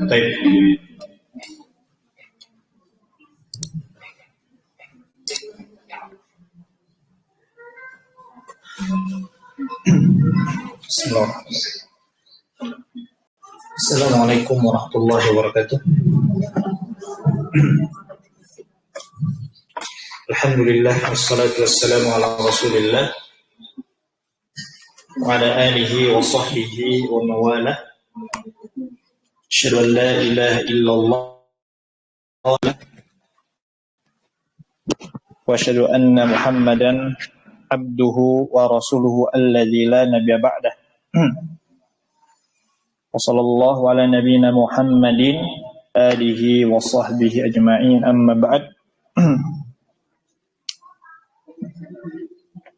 Baik. Assalamualaikum warahmatullahi wabarakatuh. Alhamdulillah wassalatu wassalamu ala Rasulillah wa ala alihi wa sahbihi wa mawalah. Asyhadu an la ilaha illallah wa asyhadu anna Muhammadan abduhu wa rasuluhu alladzi la nabiyya ba'dah. Wa sallallahu ala nabiyyina Muhammadin alihi wa sahbihi ajma'in, amma ba'd.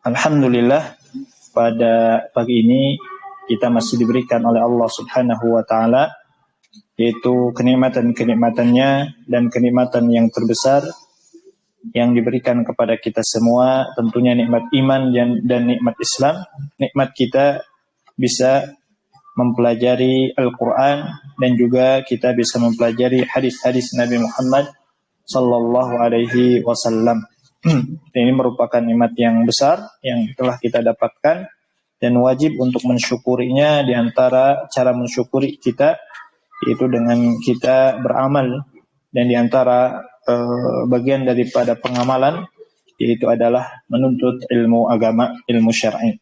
Alhamdulillah, pada pagi ini kita masih diberikan oleh Allah Subhanahu wa taala yaitu kenikmatan-kenikmatannya dan kenikmatan yang terbesar yang diberikan kepada kita semua, tentunya nikmat iman dan nikmat Islam. Nikmat kita bisa mempelajari Al-Quran dan juga kita bisa mempelajari hadis-hadis Nabi Muhammad sallallahu alaihi wasallam. Ini merupakan nikmat yang besar yang telah kita dapatkan dan wajib untuk mensyukurinya. Di antara cara mensyukuri kita yaitu dengan kita beramal, dan di antara bagian daripada pengamalan yaitu adalah menuntut ilmu agama, ilmu syar'i.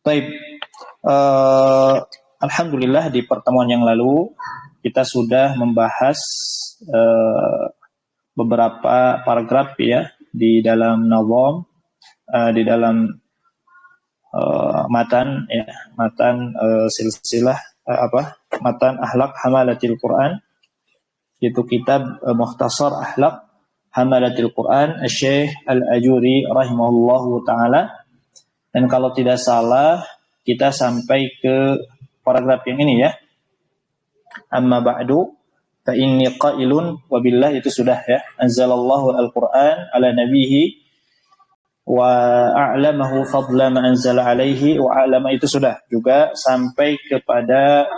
Baik, alhamdulillah di pertemuan yang lalu kita sudah membahas beberapa paragraf ya di dalam nazam, di dalam matan ya, matan silsilah matan Akhlaq Hamalatil Quran, yaitu kitab Mukhtasar Akhlaq Hamalatil Quran Syekh Al-Ajuri rahimahullahu taala. Dan kalau tidak salah kita sampai ke paragraf yang ini ya. Amma ba'du fa inni qailun wa billah, itu sudah ya. Anzalallahu al-Quran ala nabihi wa a'lamahu fadla ma anzala alaihi wa a'lama, itu sudah juga sampai kepada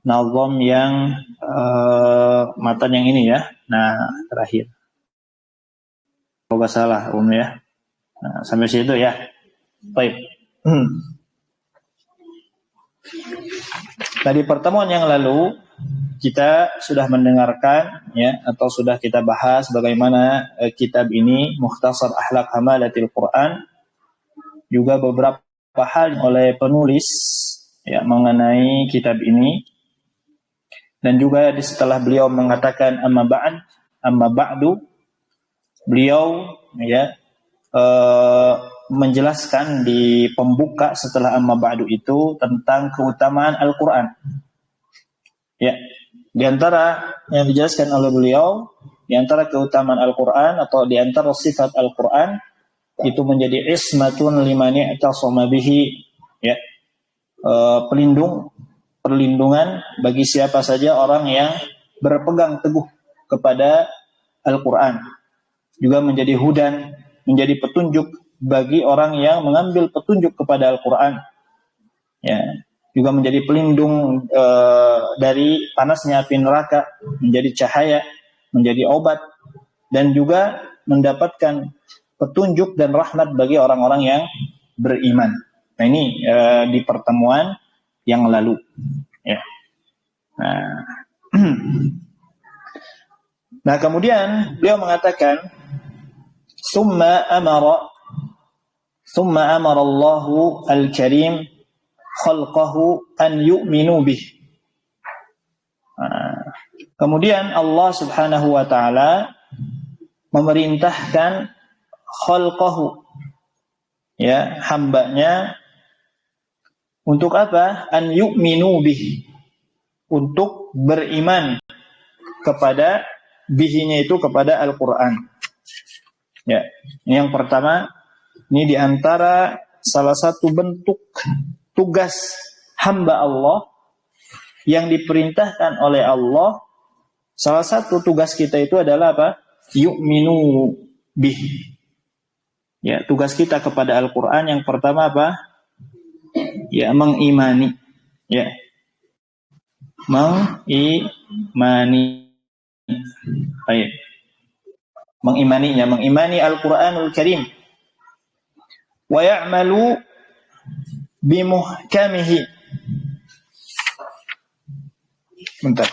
nazam yang matan yang ini ya. Nah, terakhir. Kalau nggak salah ya. Nah, sampai situ ya. Baik. Nah, di pertemuan yang lalu kita sudah mendengarkan ya, atau sudah kita bahas bagaimana kitab ini Mukhtasar Akhlaq Hamalatil Quran, juga beberapa hal oleh penulis ya mengenai kitab ini. Dan juga setelah beliau mengatakan amma ba'du, beliau ya menjelaskan di pembuka setelah amma ba'du itu tentang keutamaan Al-Quran. Ya, di antara yang dijelaskan oleh beliau, di antara keutamaan Al-Quran atau di antara sifat Al-Quran itu menjadi ismatun liman i'tasama bihi, ya, perlindungan bagi siapa saja orang yang berpegang teguh kepada Al-Quran. Juga menjadi hudan, menjadi petunjuk bagi orang yang mengambil petunjuk kepada Al-Quran. Ya, juga menjadi pelindung dari panasnya api neraka, menjadi cahaya, menjadi obat, dan juga mendapatkan petunjuk dan rahmat bagi orang-orang yang beriman. Nah, ini di pertemuan yang lalu. Ya. Nah, kemudian beliau mengatakan, Summa amara Allahu al-Karim khalqahu an yu'minu bih. Kemudian Allah Subhanahu wa taala memerintahkan khalqahu, ya, hambanya, Untuk apa? An yu'minu bih. Untuk beriman kepada bihinya itu, kepada Al-Quran. Ya, ini yang pertama. Ini diantara salah satu bentuk tugas hamba Allah yang diperintahkan oleh Allah. Salah satu tugas kita itu adalah apa? Yu'minu bih. Ya, tugas kita kepada Al-Quran yang pertama apa? Ya, mengimani. Ya, mengimani. Baik. Mengimaninya, mengimani Al-Quranul Karim. Wa ya'malu bimuhkamihi. Bentar.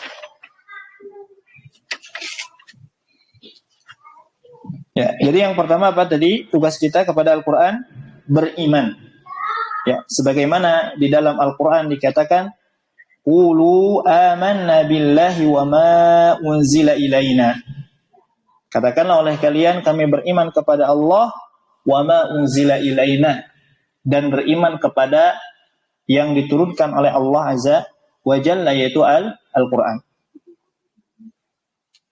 Ya, jadi yang pertama apa tadi? Tugas kita kepada Al-Quran beriman. Ya, sebagaimana di dalam Al-Quran dikatakan, qulu amanna billahi wa ma unzila ilaina. Katakanlah oleh kalian, kami beriman kepada Allah, wa ma unzila ilaina, dan beriman kepada yang diturunkan oleh Allah Azza wa Jalla, yaitu Al-Quran.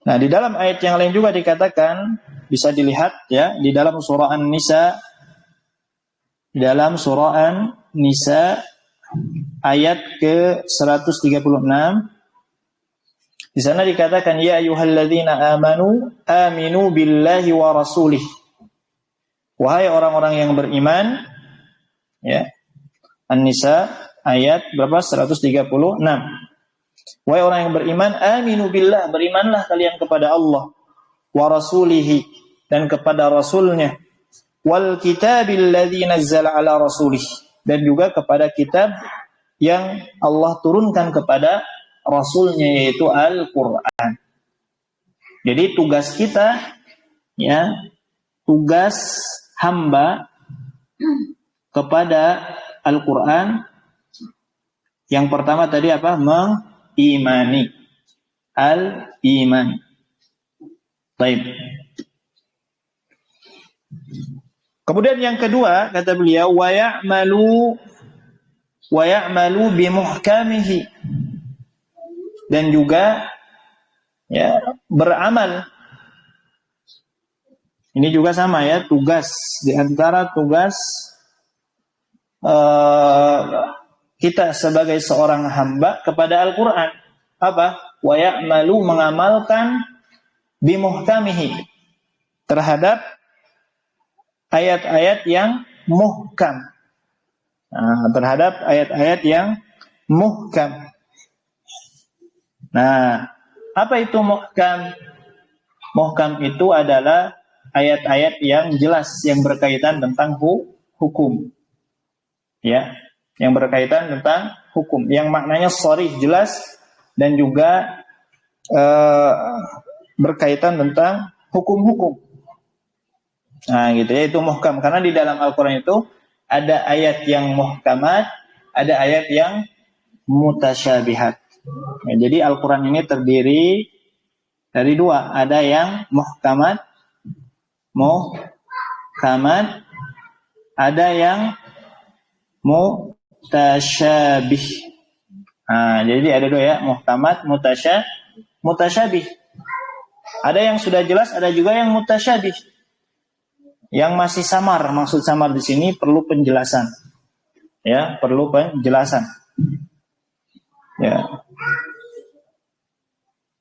Nah, di dalam ayat yang lain juga dikatakan, bisa dilihat ya, di dalam surah An-Nisa, ayat ke-136, di sana dikatakan, ya ayyuhalladzina amanu aminu billahi wa rasulih. Wahai orang-orang yang beriman, ya. An-Nisa ayat berapa? 136. Wahai orang yang beriman, aminu billah, berimanlah kalian kepada Allah, wa rasulihi, dan kepada rasulnya, wal kitabil ladzi nazzala ala rasulih, dan juga kepada kitab yang Allah turunkan kepada rasulnya, yaitu Al-Quran. Jadi tugas kita, ya, tugas hamba kepada Al-Quran yang pertama tadi apa? Mengimani. Al-iman. Baik. Kemudian yang kedua kata beliau, wa ya'malu bimuhkamihi, dan juga ya beramal. Ini juga sama ya, tugas di antara tugas kita sebagai seorang hamba kepada Al-Quran. Apa? Wa ya'malu, mengamalkan bimuhkamihi, terhadap ayat-ayat yang muhkam. Nah, terhadap ayat-ayat yang muhkam. Nah, apa itu muhkam? Muhkam itu adalah ayat-ayat yang jelas, yang berkaitan tentang hukum. Ya, yang berkaitan tentang hukum, yang maknanya sharih, jelas, dan juga berkaitan tentang hukum-hukum. Nah, gitu ya, itu muhkam. Karena di dalam Al-Quran itu ada ayat yang muhkamat, ada ayat yang mutasyabihat. Nah, jadi Al-Quran ini terdiri dari dua. Ada yang muhkamat, ada yang mutasyabih. Nah, jadi ada dua ya, muhkamat, mutasyabih. Ada yang sudah jelas, ada juga yang mutasyabih, yang masih samar. Maksud samar di sini perlu penjelasan. Ya, perlu penjelasan. Ya.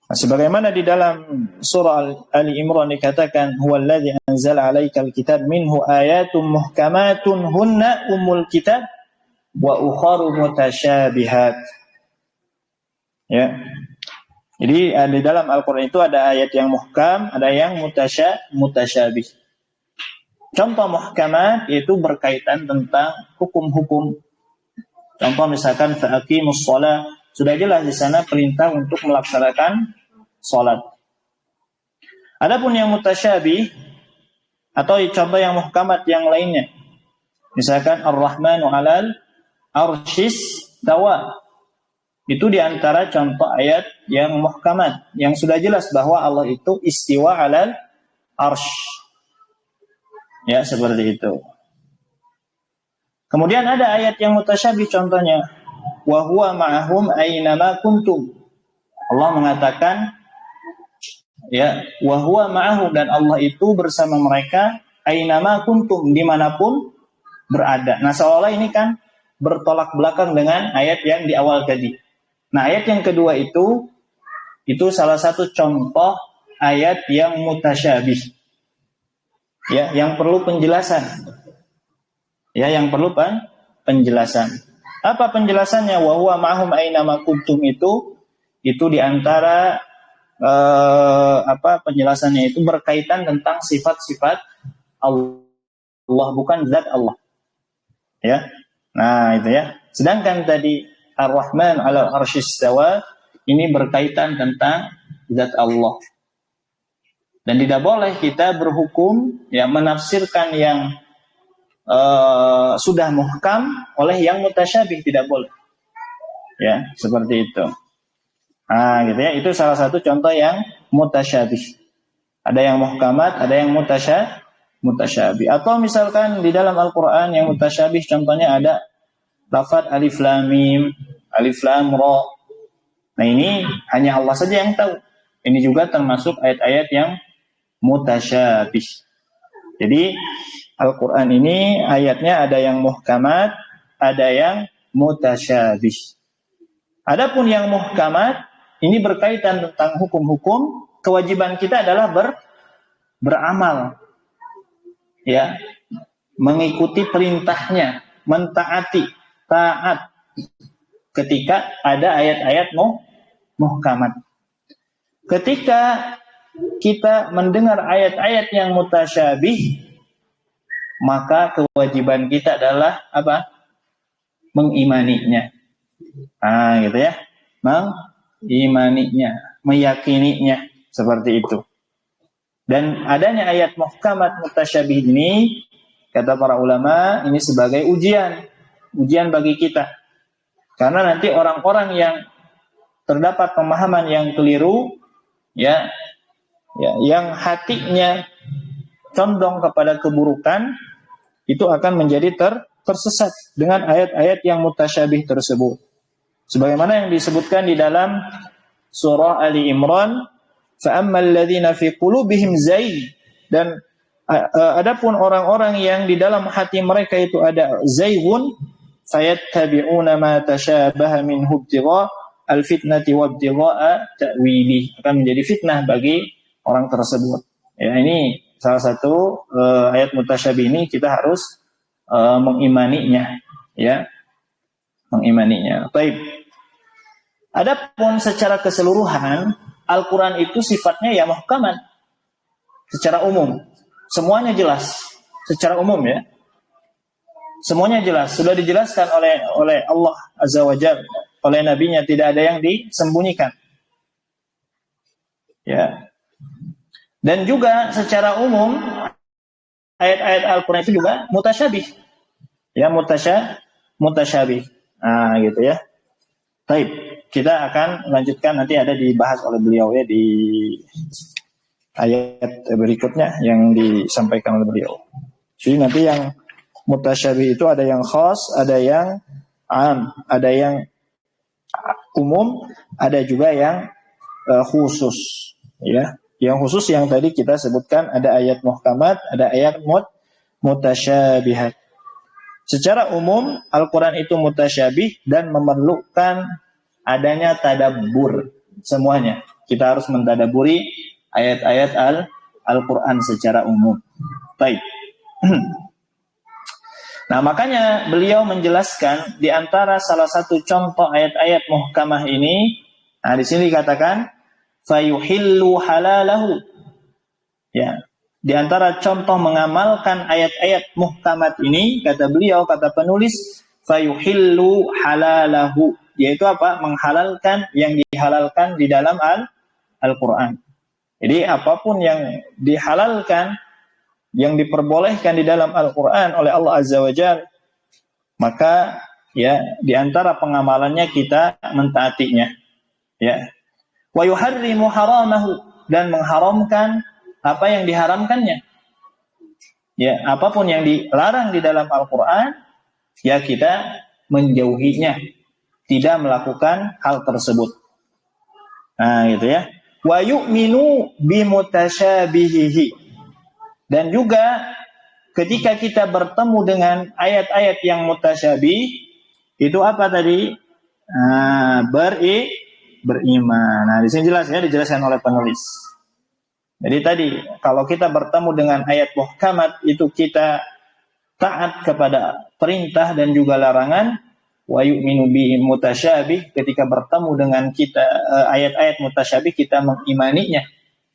Nah, sebagaimana di dalam surah Ali Imran dikatakan, huwallazi anzala 'alaikal kitab minhu ayatun muhkamatun hunna ummul kitab wa ukharu mutasyabihat. Ya. Jadi di dalam Al-Quran itu ada ayat yang muhkam, ada yang mutasyabih. Contoh muhkamat itu berkaitan tentang hukum-hukum. Contoh misalkan faqimus shalah, sudah jelas di sana perintah untuk melaksanakan salat. Adapun yang mutasyabih atau contoh yang muhkamat yang lainnya, misalkan Ar-Rahmanu 'alal 'arsyis tawa. Itu diantara contoh ayat yang muhkamat, yang sudah jelas bahwa Allah itu istiwa 'alal 'arsy. Ya, seperti itu. Kemudian ada ayat yang mutasyabih, contohnya wa huwa ma'ahum aynama kuntum. Allah mengatakan ya, wa huwa ma'ahum, dan Allah itu bersama mereka aynama kuntum, dimanapun berada. Nah, seolah ini kan bertolak belakang dengan ayat yang di awal tadi. Nah, ayat yang kedua itu salah satu contoh ayat yang mutasyabih. Ya, yang perlu penjelasan. Ya, yang perlu penjelasan. Apa penjelasannya? Wa huwa ma'hum aina ma kuntum itu di antara penjelasannya itu berkaitan tentang sifat-sifat Allah, bukan zat Allah. Ya. Nah, itu ya. Sedangkan tadi Ar-Rahman 'alal 'arsyis istawa ini berkaitan tentang zat Allah. Dan tidak boleh kita berhukum ya menafsirkan yang sudah muhkam oleh yang mutasyabih, tidak boleh. Ya, seperti itu. Nah, gitu ya. Itu salah satu contoh yang mutasyabih. Ada yang muhkamat, ada yang mutasyabih. Atau misalkan di dalam Al-Qur'an yang mutasyabih, contohnya ada lafaz alif lam mim, alif lam ra. Nah, ini hanya Allah saja yang tahu. Ini juga termasuk ayat-ayat yang mutasyabih. Jadi Al-Quran ini ayatnya ada yang muhkamat, ada yang mutasyabih. Adapun yang muhkamat ini berkaitan tentang hukum-hukum, kewajiban kita adalah beramal, ya, mengikuti perintahnya, mentaati, taat ketika ada ayat-ayat muhkamat. Ketika kita mendengar ayat-ayat yang mutasyabih, maka kewajiban kita adalah apa? Mengimaninya. Ah, gitu ya. Mengimaninya, meyakininya, seperti itu. Dan adanya ayat muhkamat mutasyabih ini, kata para ulama, ini sebagai ujian bagi kita. Karena nanti orang-orang yang terdapat pemahaman yang keliru, ya, yang hatinya condong kepada keburukan, itu akan menjadi tersesat dengan ayat-ayat yang mutasyabih tersebut. Sebagaimana yang disebutkan di dalam surah Ali Imran, fa'ammal ladzina fi qulubihim zayg, dan adapun orang-orang yang di dalam hati mereka itu ada zaygun, fayattabi'una ma tasyabaha minhu ibtigha al-fitnati wa ibtigha ta'wili, akan menjadi fitnah bagi orang tersebut. Ya, ini salah satu ayat mutasyabih ini kita harus mengimaninya, ya, mengimaninya. Baik. Adapun secara keseluruhan Al-Quran itu sifatnya ya muhkamat secara umum, semuanya jelas secara umum, ya, semuanya jelas, sudah dijelaskan oleh Allah Azza wa Jalla, oleh nabinya, tidak ada yang disembunyikan, ya. Dan juga secara umum ayat-ayat Al-Quran itu juga mutasyabih, ya, mutasyabih. Nah, gitu ya. Baik, kita akan lanjutkan, nanti ada dibahas oleh beliau ya di ayat berikutnya yang disampaikan oleh beliau. Jadi nanti yang mutasyabih itu ada yang khas, ada yang am, ada yang umum, ada juga yang khusus, ya. Yang khusus yang tadi kita sebutkan, ada ayat muhkamat, ada ayat mutasyabihat. Secara umum Al-Quran itu mutasyabih dan memerlukan adanya tadabbur. Semuanya kita harus mentadaburi ayat-ayat Al-Quran secara umum. Baik. Nah, makanya beliau menjelaskan di antara salah satu contoh ayat-ayat muhkamah ini, nah di sini dikatakan fayuhillu halalahu. Ya, di antara contoh mengamalkan ayat-ayat muhkamat ini, kata beliau, kata penulis, fayuhillu halalahu, yaitu apa? Menghalalkan yang dihalalkan di dalam Al-Quran. Jadi apapun yang dihalalkan, yang diperbolehkan di dalam Al-Quran oleh Allah Azza wa Jalla, maka ya di antara pengamalannya kita mentaatinya, ya. Wa yuharrimu haramahu, dan mengharamkan apa yang diharamkannya. Ya, apapun yang dilarang di dalam Al-Quran, ya kita menjauhinya, tidak melakukan hal tersebut. Nah, gitu ya. Wa yu'minu bimutasyabihihi. Dan juga ketika kita bertemu dengan ayat-ayat yang mutasyabih, itu apa tadi? Beriman. Nah, di sini jelas ya, dijelaskan oleh penulis. Jadi tadi kalau kita bertemu dengan ayat muhkamat, itu kita taat kepada perintah dan juga larangan. Wa yu'minu bi mutasyabih, ketika bertemu dengan kita ayat-ayat mutasyabih, kita mengimaninya,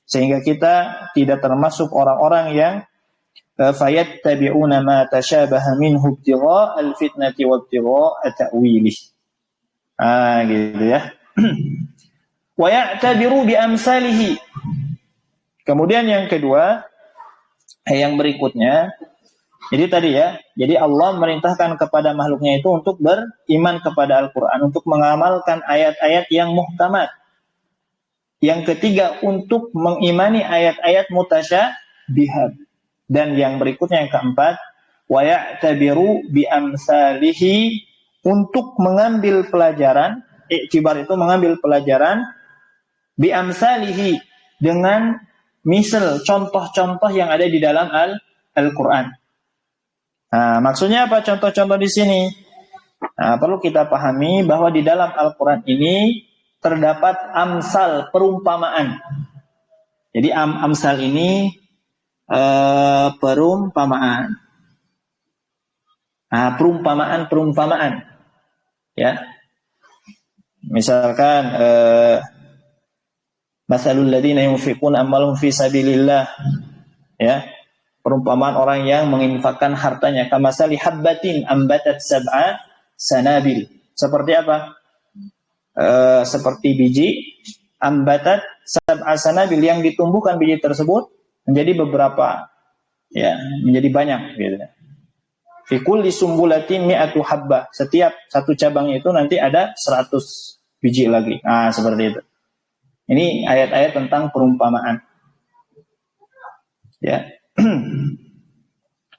sehingga kita tidak termasuk orang-orang yang fayattabi'una ma tasyabaha minhu ibtigha al-fitnati wa ibtigha ta'wilih. Gitu ya. Wa ya'tabiru bi amsalihi. Kemudian yang kedua, yang berikutnya, jadi tadi ya, jadi Allah merintahkan kepada makhluknya itu untuk beriman kepada Al-Quran, untuk mengamalkan ayat-ayat yang muhkamat. Yang ketiga, untuk mengimani ayat-ayat mutasyabihat. Dan yang berikutnya, yang keempat, wa ya'tabiru bi amsalihi, untuk mengambil pelajaran, iktibar itu mengambil pelajaran, bi amsalihi, dengan misal contoh-contoh yang ada di dalam Al-Quran. Nah, maksudnya apa contoh-contoh di sini? Nah, perlu kita pahami bahwa di dalam Al-Quran ini terdapat amsal, perumpamaan. Jadi amsal ini perumpamaan. Nah, perumpamaan. Ya. Misalkan masalul ladzina yunfiquna amwalahum fi sabilillah. Ya. Perumpamaan orang yang menginfakkan hartanya, kamasali habbatin ambatat sab'a sanabil. Seperti apa? Seperti biji ambatat sab'a sanabil, yang ditumbuhkan biji tersebut menjadi beberapa, ya, menjadi banyak gitu. Fi kulli sumbulatin mi'atu habbah. Setiap satu cabang itu nanti ada 100 biji lagi. Nah, seperti itu. Ini ayat-ayat tentang perumpamaan. Ya.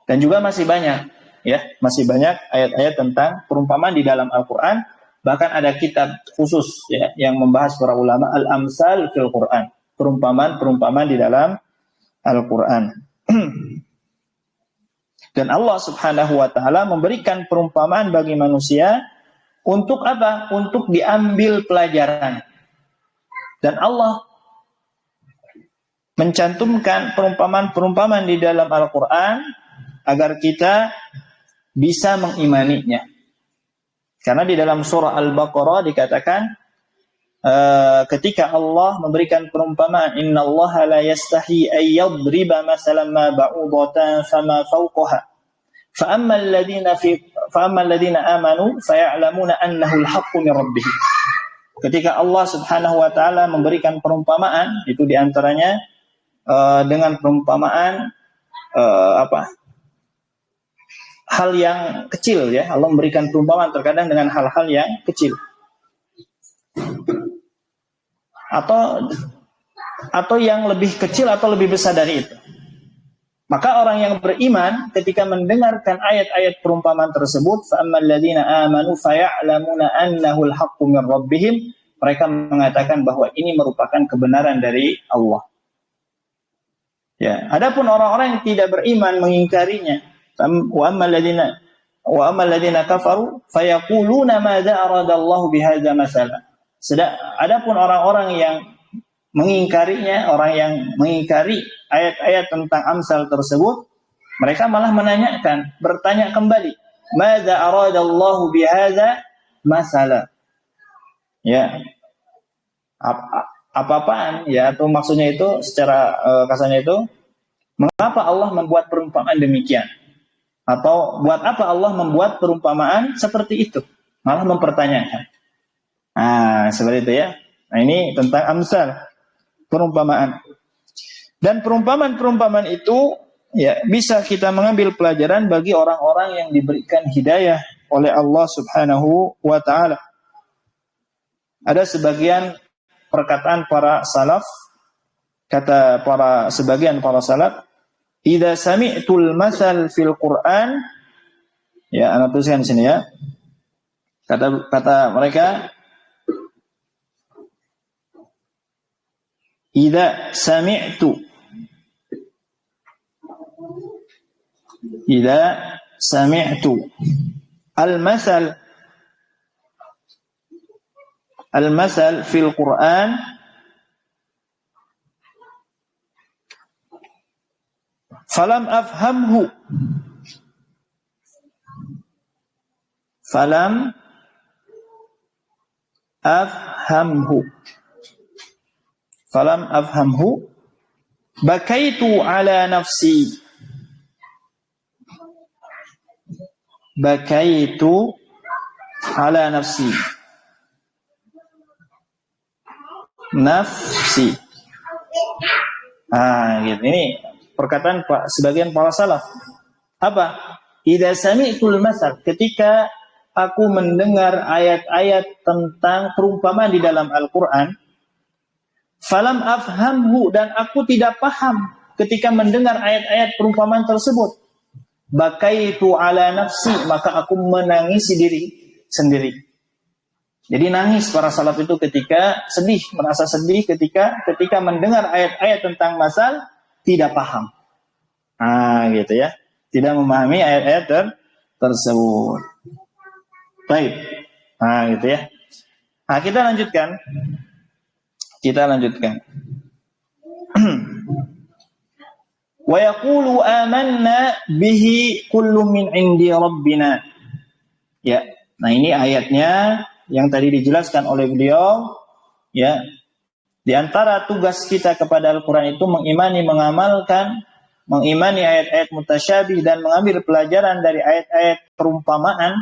Dan juga masih banyak, ya, masih banyak ayat-ayat tentang perumpamaan di dalam Al-Quran. Bahkan ada kitab khusus, ya, yang membahas para ulama, al-amsal fil Quran, perumpamaan di dalam Al-Quran. Dan Allah Subhanahu wa taala memberikan perumpamaan bagi manusia untuk apa? Untuk diambil pelajaran. Dan Allah mencantumkan perumpamaan-perumpamaan di dalam Al-Quran agar kita bisa mengimaninya. Karena di dalam surah Al-Baqarah dikatakan, ketika Allah memberikan perumpamaan, innallaha la yastahi ay yadriba masalan ma ba'udatan fama fawqaha fa ammal ladzina amanu faya'lamuna annahu al-haqqu min rabbihim. Ketika Allah Subhanahu wa taala memberikan perumpamaan, itu diantaranya dengan perumpamaan hal yang kecil, ya. Allah memberikan perumpamaan terkadang dengan hal-hal yang kecil. Atau yang lebih kecil atau lebih besar dari itu. Maka orang yang beriman ketika mendengarkan ayat-ayat perumpamaan tersebut, fa'ammal ladzina amanu faya'lamuna annahu al-haqqu min rabbihim, mereka mengatakan bahwa ini merupakan kebenaran dari Allah. Ya, adapun orang-orang yang tidak beriman mengingkarinya, wa ammal ladzina kafaru fayaquluna madza aradallahu bihadza masala. Adapun orang-orang yang mengingkarinya, orang yang mengingkari ayat-ayat tentang amsal tersebut, mereka malah menanyakan, bertanya kembali, madza aradallahu bihadza masala. Ya, apa-apaan, ya, atau maksudnya itu secara kasarnya itu, mengapa Allah membuat perumpamaan demikian? Atau buat apa Allah membuat perumpamaan seperti itu? Malah mempertanyakan. Nah, seperti itu ya. Nah, ini tentang amsal, perumpamaan. Dan perumpamaan-perumpamaan itu, ya, bisa kita mengambil pelajaran bagi orang-orang yang diberikan hidayah oleh Allah Subhanahu wa taala. Ada sebagian perkataan para salaf, kata sebagian para salaf, idza sami'tul masal fil Qur'an, Ya, ana tuliskan di sini ya. Kata mereka, idza sami'tu al-masal fil Qur'an falam afhamhu bakaitu ala nafsi gitu. Ini perkataan sebagian para salaf. Apa? Idza sami'tul masal, ketika aku mendengar ayat-ayat tentang perumpamaan di dalam Al-Qur'an, falam afhamhu, dan aku tidak paham ketika mendengar ayat-ayat perumpamaan tersebut, bakaitu ala nafsi, maka aku menangisi diri sendiri. Jadi nangis para salaf itu ketika sedih, merasa sedih ketika mendengar ayat-ayat tentang masal tidak paham. Gitu ya. Tidak memahami ayat-ayat tersebut. Baik. Gitu ya. Kita lanjutkan. Wa yaqulu amanna bihi kullun min indi rabbina. Ya. Nah, ini ayatnya yang tadi dijelaskan oleh beliau, ya. Di antara tugas kita kepada Al-Qur'an itu mengimani ayat-ayat mutasyabih dan mengambil pelajaran dari ayat-ayat perumpamaan.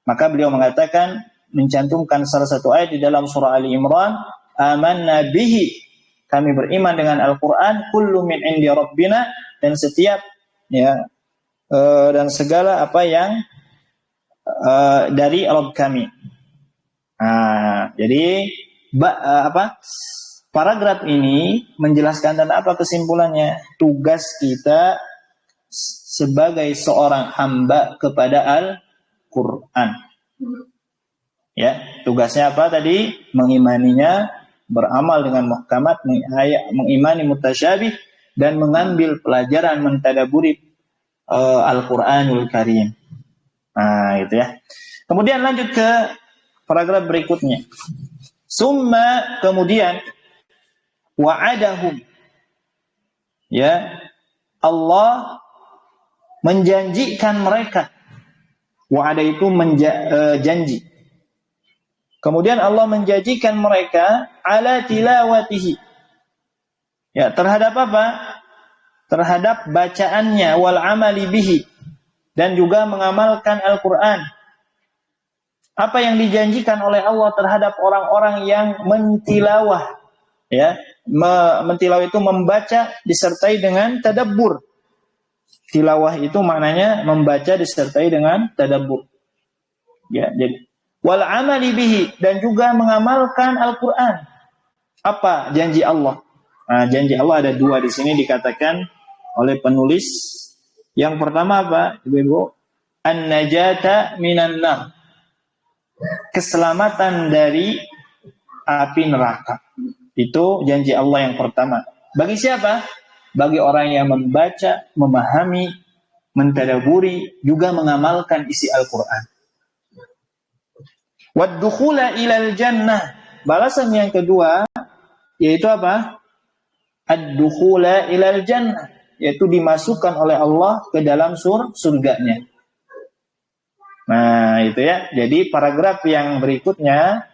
Maka beliau mengatakan, mencantumkan salah satu ayat di dalam surah Ali Imran, amanna bihi, kami beriman dengan Al-Qur'an, kullu min indi rabbina, dan setiap dan segala apa yang dari Rabb kami. Jadi paragraf ini menjelaskan tentang apa kesimpulannya? Tugas kita sebagai seorang hamba kepada Al-Qur'an. Ya, tugasnya apa tadi? Mengimaninya, beramal dengan muhkamat, mengimani mutasyabih, dan mengambil pelajaran mentadaburi Al-Qur'anul Karim. Gitu ya. Kemudian lanjut ke paragraf berikutnya. Summa, kemudian wa'adahum, ya, Allah menjanjikan mereka. Wa'ada itu janji. Kemudian Allah menjanjikan mereka ala tilawatihi. Ya, terhadap apa? Terhadap bacaannya, wal amali bihi, dan juga mengamalkan Al-Qur'an. Apa yang dijanjikan oleh Allah terhadap orang-orang yang mentilawah, ya, mentilawah itu membaca disertai dengan tadabbur. Tilawah itu maknanya membaca disertai dengan tadabbur. Ya, jadi wal amali bihi, dan juga mengamalkan Al-Qur'an. Apa janji Allah? Janji Allah ada dua di sini dikatakan oleh penulis. Yang pertama apa, Ibu? An-najata minan nar. Keselamatan dari api neraka. Itu janji Allah yang pertama. Bagi siapa? Bagi orang yang membaca, memahami, mentadaburi, juga mengamalkan isi Al-Qur'an. Wad-dukhula ilal jannah. Balasan yang kedua yaitu apa? Ad-dukhula ilal jannah, yaitu dimasukkan oleh Allah ke dalam surganya. Nah, itu ya. Jadi paragraf yang berikutnya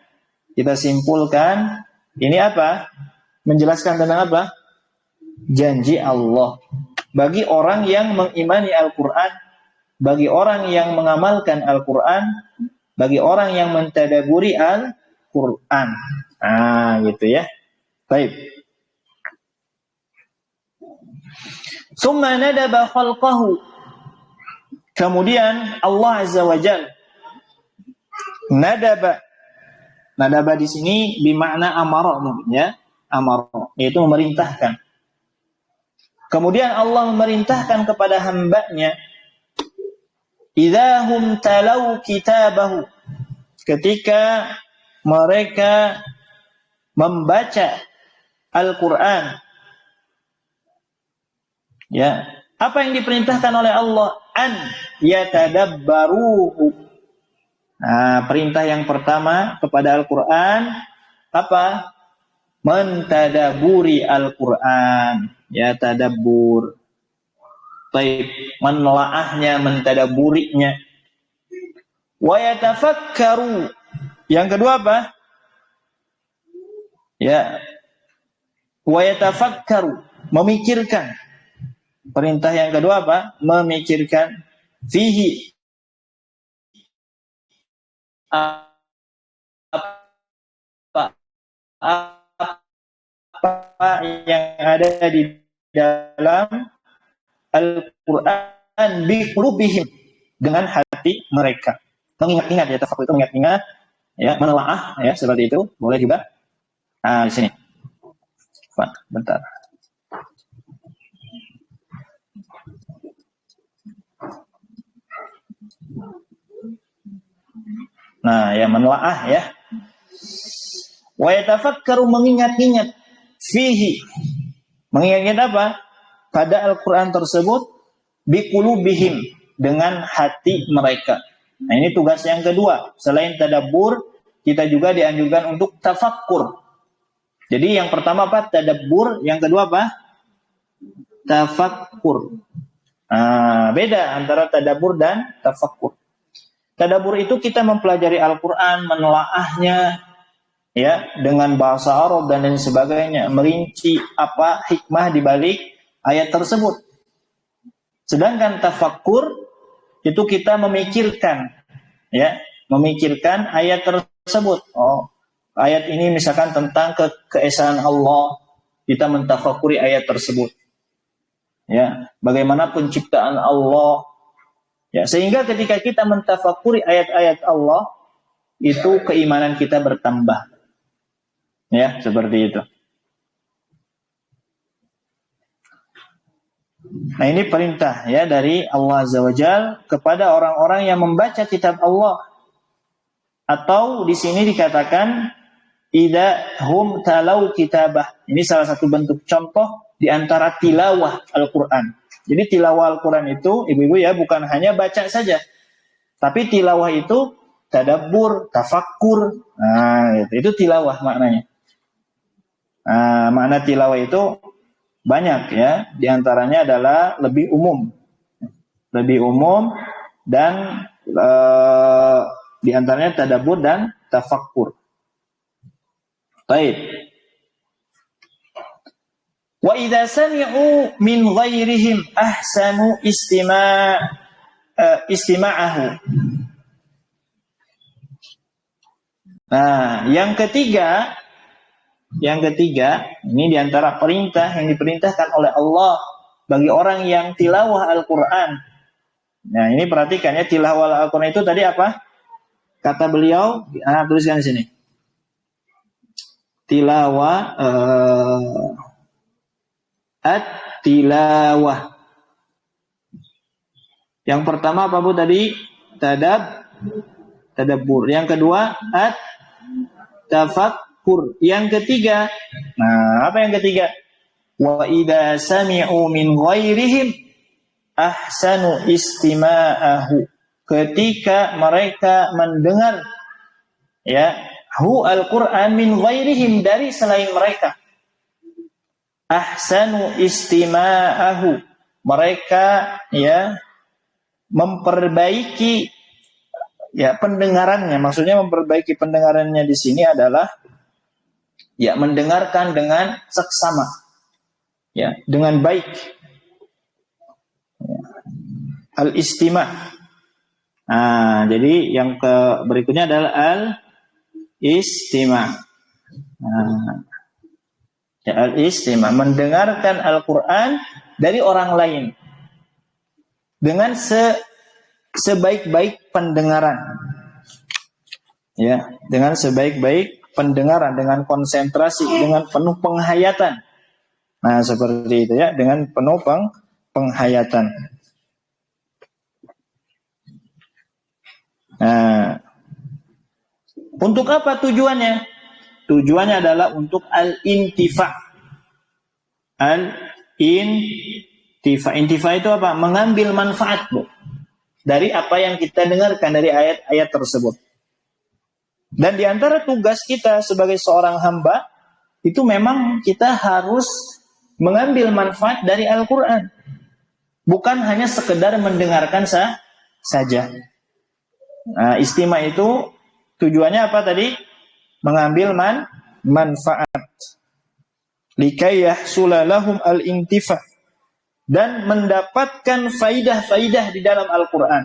kita simpulkan, ini apa? Menjelaskan tentang apa? Janji Allah bagi orang yang mengimani Al-Qur'an, bagi orang yang mengamalkan Al-Qur'an, bagi orang yang mentadaburi Al-Qur'an. Gitu ya. Baik. Summa nadaba khalqahu. Kemudian Allah Azza wa Jalla nadaba di sini bermakna amara, ya, amara, yaitu memerintahkan. Kemudian Allah memerintahkan kepada hambanya Idzahum talau kitabahu, ketika mereka membaca Al-Qur'an. Ya, apa yang diperintahkan oleh Allah? An yatadabbaruhu. Nah, perintah yang pertama kepada Al-Qur'an apa? Mentadaburi Al-Qur'an. Ya, tadabbur. Baik, menelaahnya, mentadaburinya. Wa yatafakkaru. Yang kedua apa? Ya, wa yatafakkaru, memikirkan. Perintah yang kedua apa? Memikirkan. Fihi, apa yang ada di dalam Al-Quran biqulubihim, dengan hati mereka. Mengingat-ingat, ya, tafakur itu mengingat-ingat, ya, menelaah, ya, seperti itu. Boleh juga. Di sini. Bentar. Nah, ya, menelaah, ya. Wa yatafakkaru, mengingat-ingat. Fihi, mengingat-ingat apa? Pada Al-Quran tersebut, biqulubihim, dengan hati mereka. Nah, ini tugas yang kedua. Selain tadabbur, kita juga dianjurkan untuk tafakkur. Jadi yang pertama apa? Tadabbur. Yang kedua apa? Tafakkur. Beda antara tadabbur dan tafakkur. Tadabbur itu kita mempelajari Al-Quran, menelaahnya, ya, dengan bahasa Arab dan lain sebagainya, merinci apa hikmah di balik ayat tersebut. Sedangkan tafakkur itu kita memikirkan, ya, memikirkan ayat tersebut. Oh, ayat ini misalkan tentang keesaan Allah, kita mentafakuri ayat tersebut. Ya, bagaimana penciptaan Allah. Ya, sehingga ketika kita mentafakuri ayat-ayat Allah, itu keimanan kita bertambah. Ya, seperti itu. Nah, ini perintah, ya, dari Allah Azza wa Jalla kepada orang-orang yang membaca kitab Allah. Atau di sini dikatakan idza hum talau kitabah. Ini salah satu bentuk contoh di antara tilawah Al-Qur'an. Jadi tilawah Al-Qur'an itu, ibu-ibu, ya, bukan hanya baca saja. Tapi tilawah itu tadabbur, tafakkur. Nah, itu tilawah maknanya. Makna tilawah itu banyak, ya. Di antaranya adalah lebih umum. Lebih umum dan di antaranya tadabbur dan tafakkur. Baik. Wa idza sami'u min ghairihim ahsanu istima'ahu. Nah, yang ketiga, ini diantara perintah yang diperintahkan oleh Allah bagi orang yang tilawah Al-Quran. Nah, ini perhatikan, ya, tilawah Al-Quran itu tadi apa? Kata beliau, tuliskan di sini. Tilawah, at-tilawah. Yang pertama apa, Bu, tadi? Tadabbur. Yang kedua, at-tafakkur. Yang ketiga, apa yang ketiga? Wa idza sami'u min ghairihim ahsanu istima'ahu. Ketika mereka mendengar, ya, Al-Quran min ghairihim, dari selain mereka. Ahsanu istima'ahu, mereka, ya, memperbaiki, ya, pendengarannya. Maksudnya memperbaiki pendengarannya di sini adalah, ya, mendengarkan dengan seksama, ya, dengan baik. Ya. Al-istima'. Jadi yang berikutnya adalah al-istima'. Al-istima', mendengarkan Al-Quran dari orang lain dengan sebaik-baik pendengaran, ya, dengan sebaik-baik pendengaran, dengan konsentrasi, dengan penuh penghayatan. Nah, seperti itu, ya, dengan penuh penghayatan. Untuk apa tujuannya? Tujuannya adalah untuk al-intifa. Al-intifa. Intifa itu apa? Mengambil manfaat, Bu, dari apa yang kita dengarkan dari ayat-ayat tersebut. Dan di antara tugas kita sebagai seorang hamba, itu memang kita harus mengambil manfaat dari Al-Quran. Bukan hanya sekedar mendengarkan saja. Nah, istima itu tujuannya apa tadi? Mengambil manfaat. Likai yahsula lahum al-intifa. Dan mendapatkan faidah-faidah di dalam Al-Quran.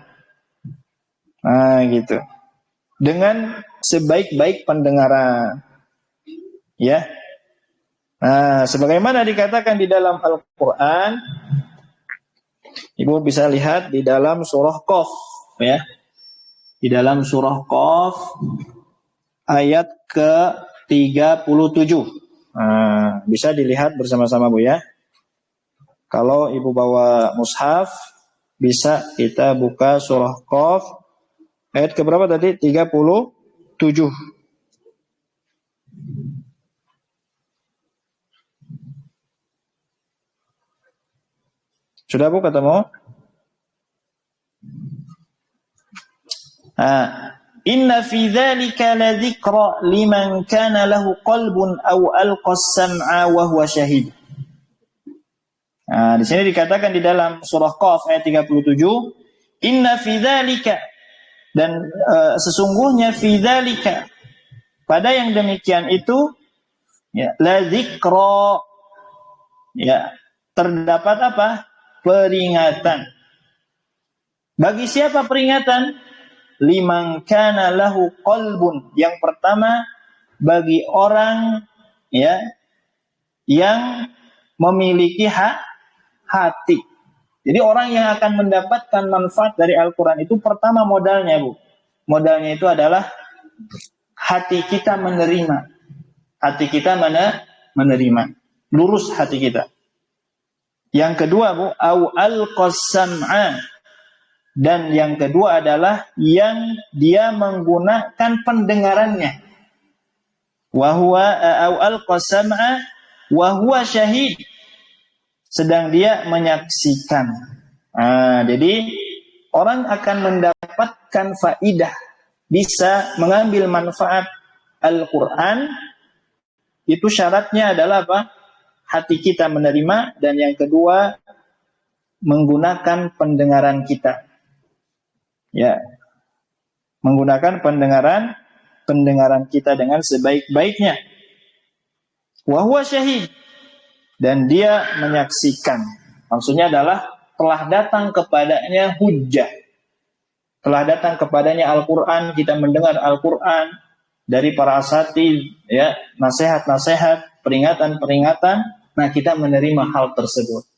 Nah, gitu. Dengan sebaik-baik pendengaran. Ya. Nah, sebagaimana dikatakan di dalam Al-Quran, Ibu bisa lihat di dalam surah Qaf, ya. Di dalam surah Qaf ayat ke-37. Nah, bisa dilihat bersama-sama, Bu, ya. Kalau Ibu bawa mushaf, bisa kita buka surah Qaf ayat ke berapa tadi? 37. Sudah, Bu, ketemu? Inna fi dzalika ladzikra liman kana lahu qalbun aw alqa as-sam'a wa huwa syahid. Di sini dikatakan di dalam surah Qaf ayat 37, inna fi dzalika, dan sesungguhnya fi dzalika, pada yang demikian itu, ya, ladzikra, ya, terdapat apa? Peringatan. Bagi siapa peringatan? Liman kana lahu qalbun. Yang pertama, bagi orang, ya, yang memiliki hati. Jadi orang yang akan mendapatkan manfaat dari Al-Quran itu pertama modalnya, Bu. Modalnya itu adalah hati kita menerima. Hati kita menerima. Lurus hati kita. Yang kedua, Bu, au al-qasam'a. Dan yang kedua adalah yang dia menggunakan pendengarannya. Wa huwa au al-qasam'a wa huwa syahid. Sedang dia menyaksikan. Jadi orang akan mendapatkan faidah, bisa mengambil manfaat Al-Quran. Itu syaratnya adalah apa? Hati kita menerima, dan yang kedua menggunakan pendengaran kita. Ya. Menggunakan pendengaran kita dengan sebaik-baiknya. Wa huwa syahid, dan dia menyaksikan. Maksudnya adalah telah datang kepadanya hujjah. Telah datang kepadanya Al-Quran, kita mendengar Al-Quran dari para asatidz, ya, nasihat-nasihat, peringatan-peringatan. Nah, kita menerima hal tersebut.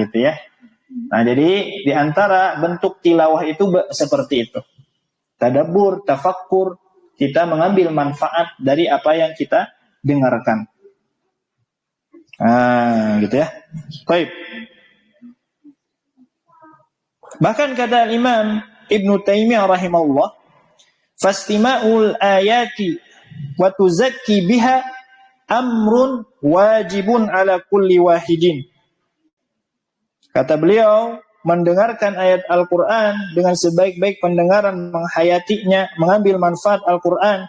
Gitu ya. Nah, jadi di antara bentuk tilawah itu seperti itu. Tadabbur, tafakkur, kita mengambil manfaat dari apa yang kita dengarkan. Gitu ya. Baik. Bahkan kata Imam Ibnu Taimiyah rahimahullah, fastima'ul ayati wa tuzakki biha amrun wajibun ala kulli wahidin. Kata beliau, mendengarkan ayat Al-Quran dengan sebaik-baik pendengaran, menghayatinya, mengambil manfaat Al-Quran,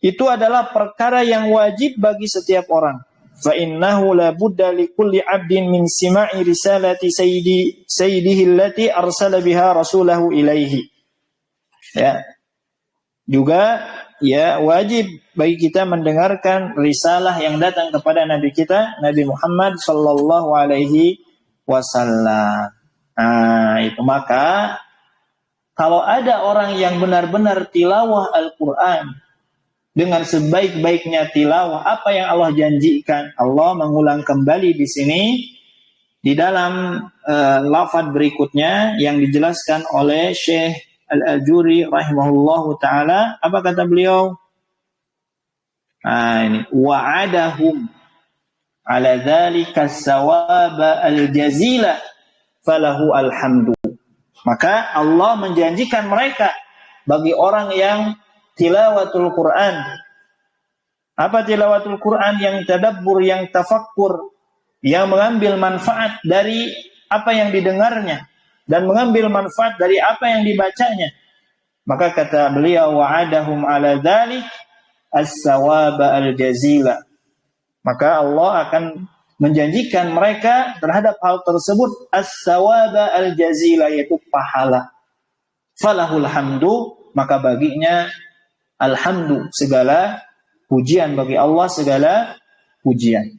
itu adalah perkara yang wajib bagi setiap orang. Fa innahu la budda li kulli 'abdin min sima'i risalati sayyidihi allati arsala biha rasulahu ilaihi. Ya. Juga, ya, wajib bagi kita mendengarkan risalah yang datang kepada Nabi kita, Nabi Muhammad sallallahu alaihi wasallam. Itu maka kalau ada orang yang benar-benar tilawah Al-Quran dengan sebaik-baiknya tilawah, apa yang Allah janjikan, Allah mengulang kembali di sini di dalam lafaz berikutnya yang dijelaskan oleh Syekh Al-Ajuri rahimahullahu ta'ala. Apa kata beliau? Ini wa'adahum ala dzalika sawaba al-jazila falahu alhamdu. Maka Allah menjanjikan mereka bagi orang yang tilawatul Quran. Apa tilawatul Quran? Yang tadabbur, yang tafakkur, yang mengambil manfaat dari apa yang didengarnya dan mengambil manfaat dari apa yang dibacanya. Maka kata beliau, wa'adahum ala dzalik as-sawaba al-jazila. Maka Allah akan menjanjikan mereka terhadap hal tersebut as-sawaba al-jazila, yaitu pahala. Falahul hamdu, maka baginya alhamdu, segala pujian bagi Allah, segala pujian.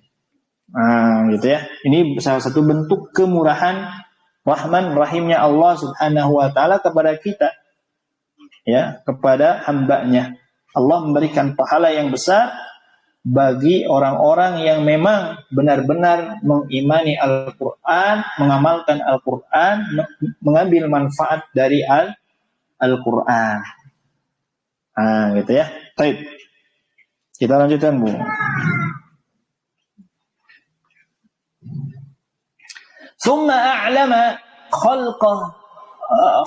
Gitu ya. Ini salah satu bentuk kemurahan, rahman rahimnya Allah Subhanahu wa taala kepada kita. Ya, kepada hambanya. Allah memberikan pahala yang besar bagi orang-orang yang memang benar-benar mengimani Al-Quran, mengamalkan Al-Quran, mengambil manfaat dari Al-Quran. Gitu ya. Baik. Kita lanjutkan, Bu. Tsumma a'lama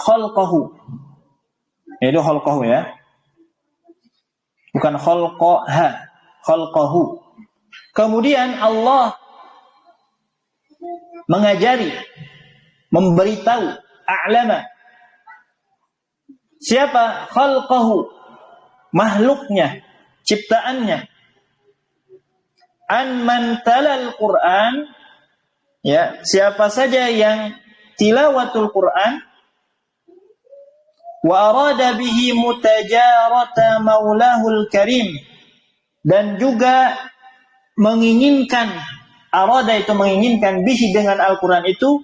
khalqahu. Itu khalqahu ya. Bukan khalqaha, khalqahu. Kemudian Allah mengajari, memberitahu, a'lama. Siapa? Khalqahu, makhluknya, ciptaannya. An man talal Quran, ya, siapa saja yang tilawatul Quran, wa arada bihi mutajarata maulahul karim, dan juga menginginkan, arada itu menginginkan, bihi dengan Al-Quran itu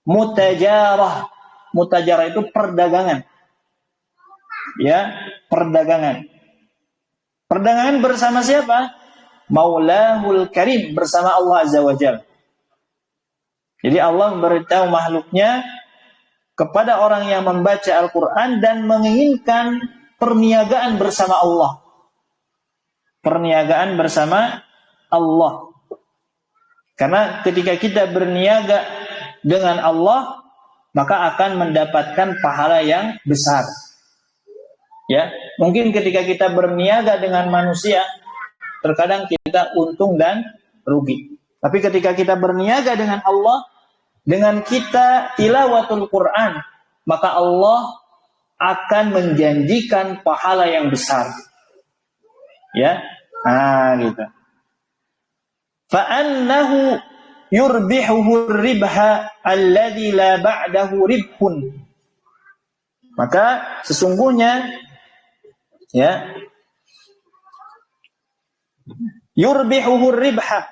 mutajarah. Mutajarah itu perdagangan. Ya, perdagangan. Perdagangan bersama siapa? Maulahul karim, bersama Allah Azza wa Jalla. Jadi Allah memberitahu makhluknya kepada orang yang membaca Al-Quran dan menginginkan perniagaan bersama Allah. Perniagaan bersama Allah. Karena ketika kita berniaga dengan Allah, maka akan mendapatkan pahala yang besar. Ya, mungkin ketika kita berniaga dengan manusia, terkadang kita untung dan rugi. Tapi ketika kita berniaga dengan Allah, dengan kita tilawatul Quran, maka Allah akan menjanjikan pahala yang besar. Ya, gitu. Fa'annahu yurbihuhu ribha alladhi la ba'dahu ribhun. Maka sesungguhnya, ya, yurbihuhu ribha,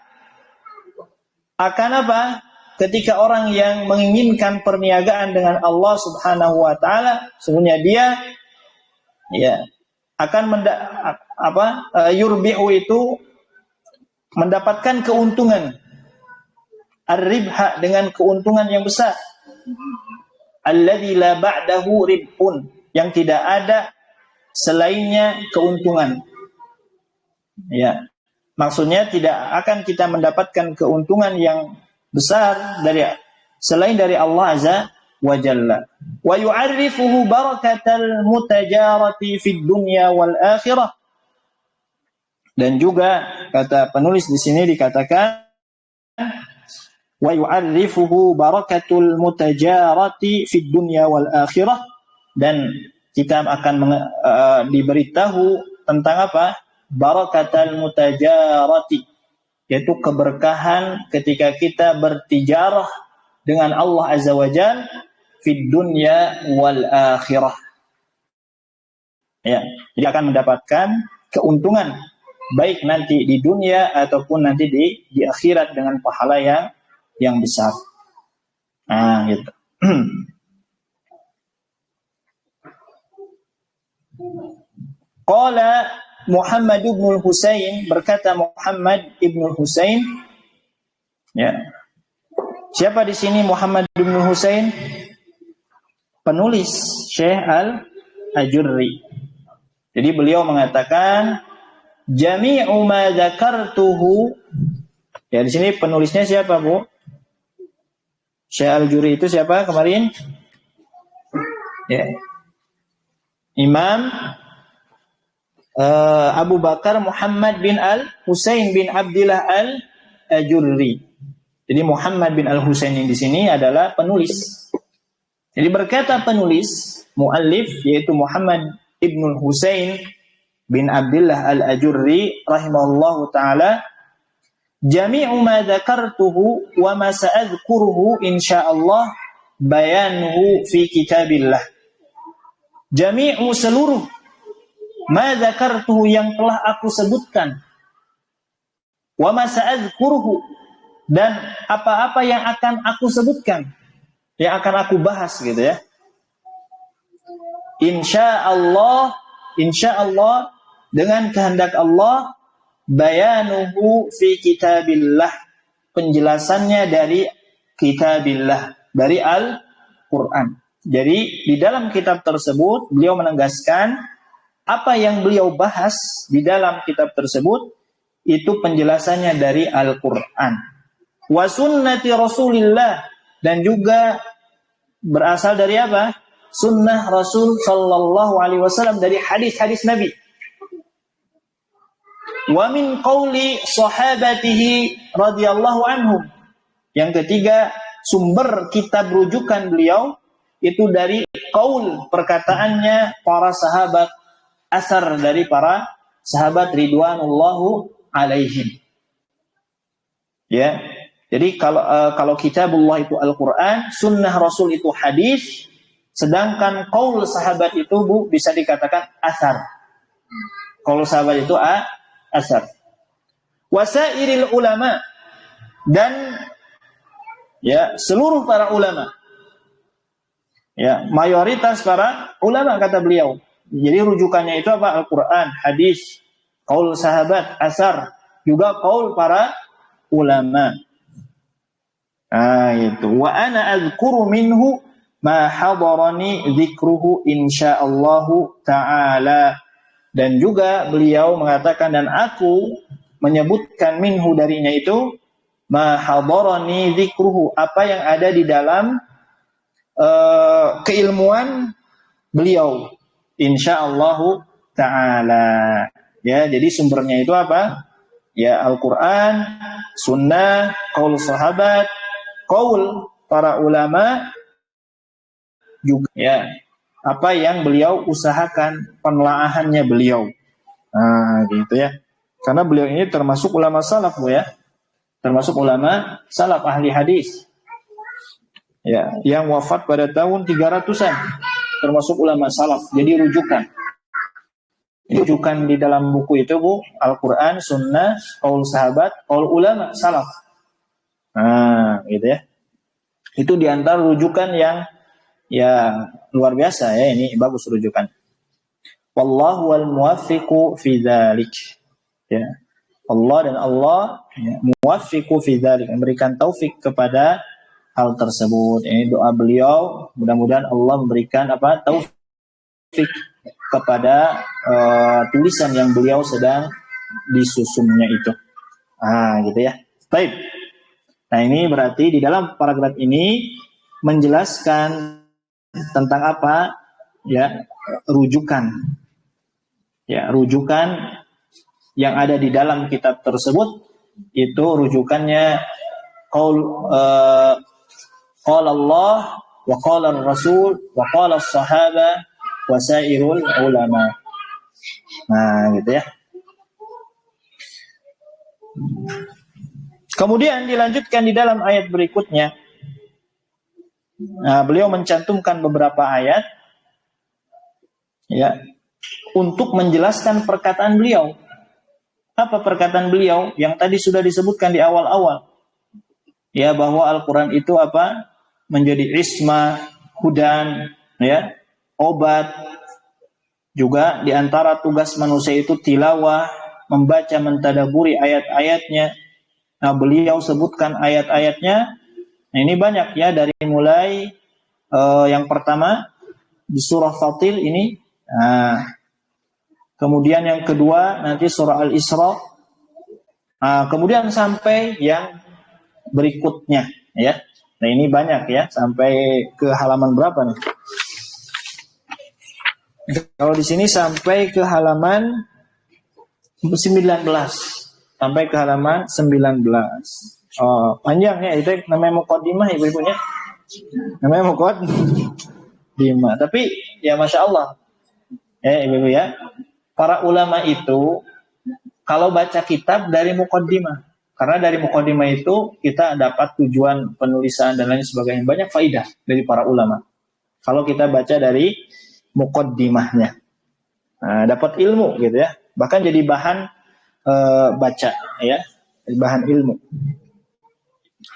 akan apa? Ketika orang yang menginginkan perniagaan dengan Allah Subhanahu wa taala, sesungguhnya dia, ya, akan yurbihu itu mendapatkan keuntungan. Ar-ribha, dengan keuntungan yang besar. Alladzi la ba'dahu ribhun, yang tidak ada selainnya keuntungan. Ya. Maksudnya tidak akan kita mendapatkan keuntungan yang besar selain dari Allah Azza wa Jalla. Wa yu'arrifuhu barakatal mutajarati fid dunya wal akhirah. Dan juga kata penulis di sini dikatakan wa yu'arrifuhu barakatul mutajarati fid dunya wal akhirah, dan kita akan diberitahu tentang apa? Barakatul mutajarati, yaitu keberkahan ketika kita bertijarah dengan Allah Azza wa Jalla fid dunya wal akhirah. Ya, jadi akan mendapatkan keuntungan baik nanti di dunia ataupun nanti di akhirat dengan pahala yang besar. Gitu. Qala Muhammad ibn Husain, berkata Muhammad ibn Husain, ya. Siapa di sini Muhammad ibn Husain? Penulis Syekh Al-Ajurri. Jadi beliau mengatakan jami'u ma dzakartuhu. Ya, di sini penulisnya siapa, Bu? Syekh Al-Ajurri itu siapa kemarin? Ya. Imam Abu Bakar Muhammad bin Al-Husain bin Abdillah Al-Ajurri. Jadi Muhammad bin Al-Husain di sini adalah penulis. Jadi berkata penulis, muallif, yaitu Muhammad ibn Husain bin Abdillah Al-Ajurri rahimahullahu ta'ala, jami'u ma dzakartuhu wa ma sa'adhkuruhu insyaallah bayanuhu fi kitabillah. Jami'u seluruh ma dzakartuhu yang telah aku sebutkan, wa ma sa'adhkuruhu dan apa-apa yang akan aku sebutkan, yang akan aku bahas gitu ya. Insyaallah dengan kehendak Allah, bayanuhu fi kitabillah, penjelasannya dari kitabillah, dari Al-Quran. Jadi di dalam kitab tersebut beliau menegaskan apa yang beliau bahas di dalam kitab tersebut itu penjelasannya dari Al-Quran. Wa sunnati Rasulillah, dan juga berasal dari apa? Sunnah Rasul sallallahu alaihi wasallam, dari hadis-hadis Nabi. Wa min qauli sahabatihi radhiyallahu anhum. Yang ketiga, sumber kitab rujukan beliau itu dari qaul, perkataannya para sahabat, asar dari para sahabat ridwanullahu alaihim. Ya. Jadi kalau kitabullah itu Al-Quran, sunnah Rasul itu hadis, sedangkan qaul sahabat itu bisa dikatakan asar. Qaul sahabat itu asar. Wasairil ulama, dan ya seluruh para ulama. Ya, mayoritas para ulama kata beliau. Jadi rujukannya itu apa? Al-Quran, hadis, qaul sahabat, asar, juga qaul para ulama. Itu. Wa ana azkuru minhu ma hadarani dzikruhu insyaallahu ta'ala. Dan juga beliau mengatakan, dan aku menyebutkan minhu darinya itu, ma hadarani dzikruhu, apa yang ada di dalam keilmuan beliau insyaallahu ta'ala. Ya, jadi sumbernya itu apa? Ya, Al-Quran, sunnah, qaul sahabat, qaul para ulama, juga ya apa yang beliau usahakan penelaahannya beliau. Gitu ya. Karena beliau ini termasuk ulama salaf, Bu ya. Termasuk ulama salaf, ahli hadis. Ya, yang wafat pada tahun 300-an. Termasuk ulama salaf. Jadi rujukan. Rujukan di dalam buku itu, Bu, Al-Quran, sunnah, qaul sahabat, qaul ulama salaf. Gitu ya. Itu diantara rujukan yang ya luar biasa ya, ini bagus rujukan. Wallahu wal muwaffiqu fi dzalik. Ya. Allah dan Allah ya, muwaffiqu fi dzalik, memberikan taufik kepada hal tersebut. Ini doa beliau, mudah-mudahan Allah memberikan apa? Taufik kepada tulisan yang beliau sedang disusunnya itu. Gitu ya. Baik. Nah, ini berarti di dalam paragraf ini menjelaskan tentang apa? Ya, rujukan. Ya, rujukan yang ada di dalam kitab tersebut itu rujukannya qala Allah wa qala Rasul wa qala as-sahaba wa sairul ulama. Gitu ya. Kemudian dilanjutkan di dalam ayat berikutnya. Beliau mencantumkan beberapa ayat ya untuk menjelaskan perkataan beliau. Apa perkataan beliau yang tadi sudah disebutkan di awal-awal? Ya, bahwa Al-Quran itu apa? Menjadi ismah, hudan, ya, obat. Juga di antara tugas manusia itu tilawah, membaca, mentadaburi ayat-ayatnya. Beliau sebutkan ayat-ayatnya. Ini banyak ya, dari mulai yang pertama di surah Fatir ini, kemudian yang kedua nanti surah Al-Isra, kemudian sampai yang berikutnya ya. Nah, ini banyak ya, sampai ke halaman berapa nih? Kalau di sini sampai ke halaman 19. Sampai ke halaman 19. Oh, panjang ya, itu namanya muqaddimah ibu-ibunya. Namanya muqaddimah. Tapi ya Masya Allah, ya ibu-ibu ya, para ulama itu kalau baca kitab dari muqaddimah, karena dari muqaddimah itu kita dapat tujuan penulisan dan lain sebagainya, banyak faidah dari para ulama. Kalau kita baca dari muqaddimahnya, nah, dapat ilmu gitu ya, bahkan jadi bahan baca ya, bahan ilmu.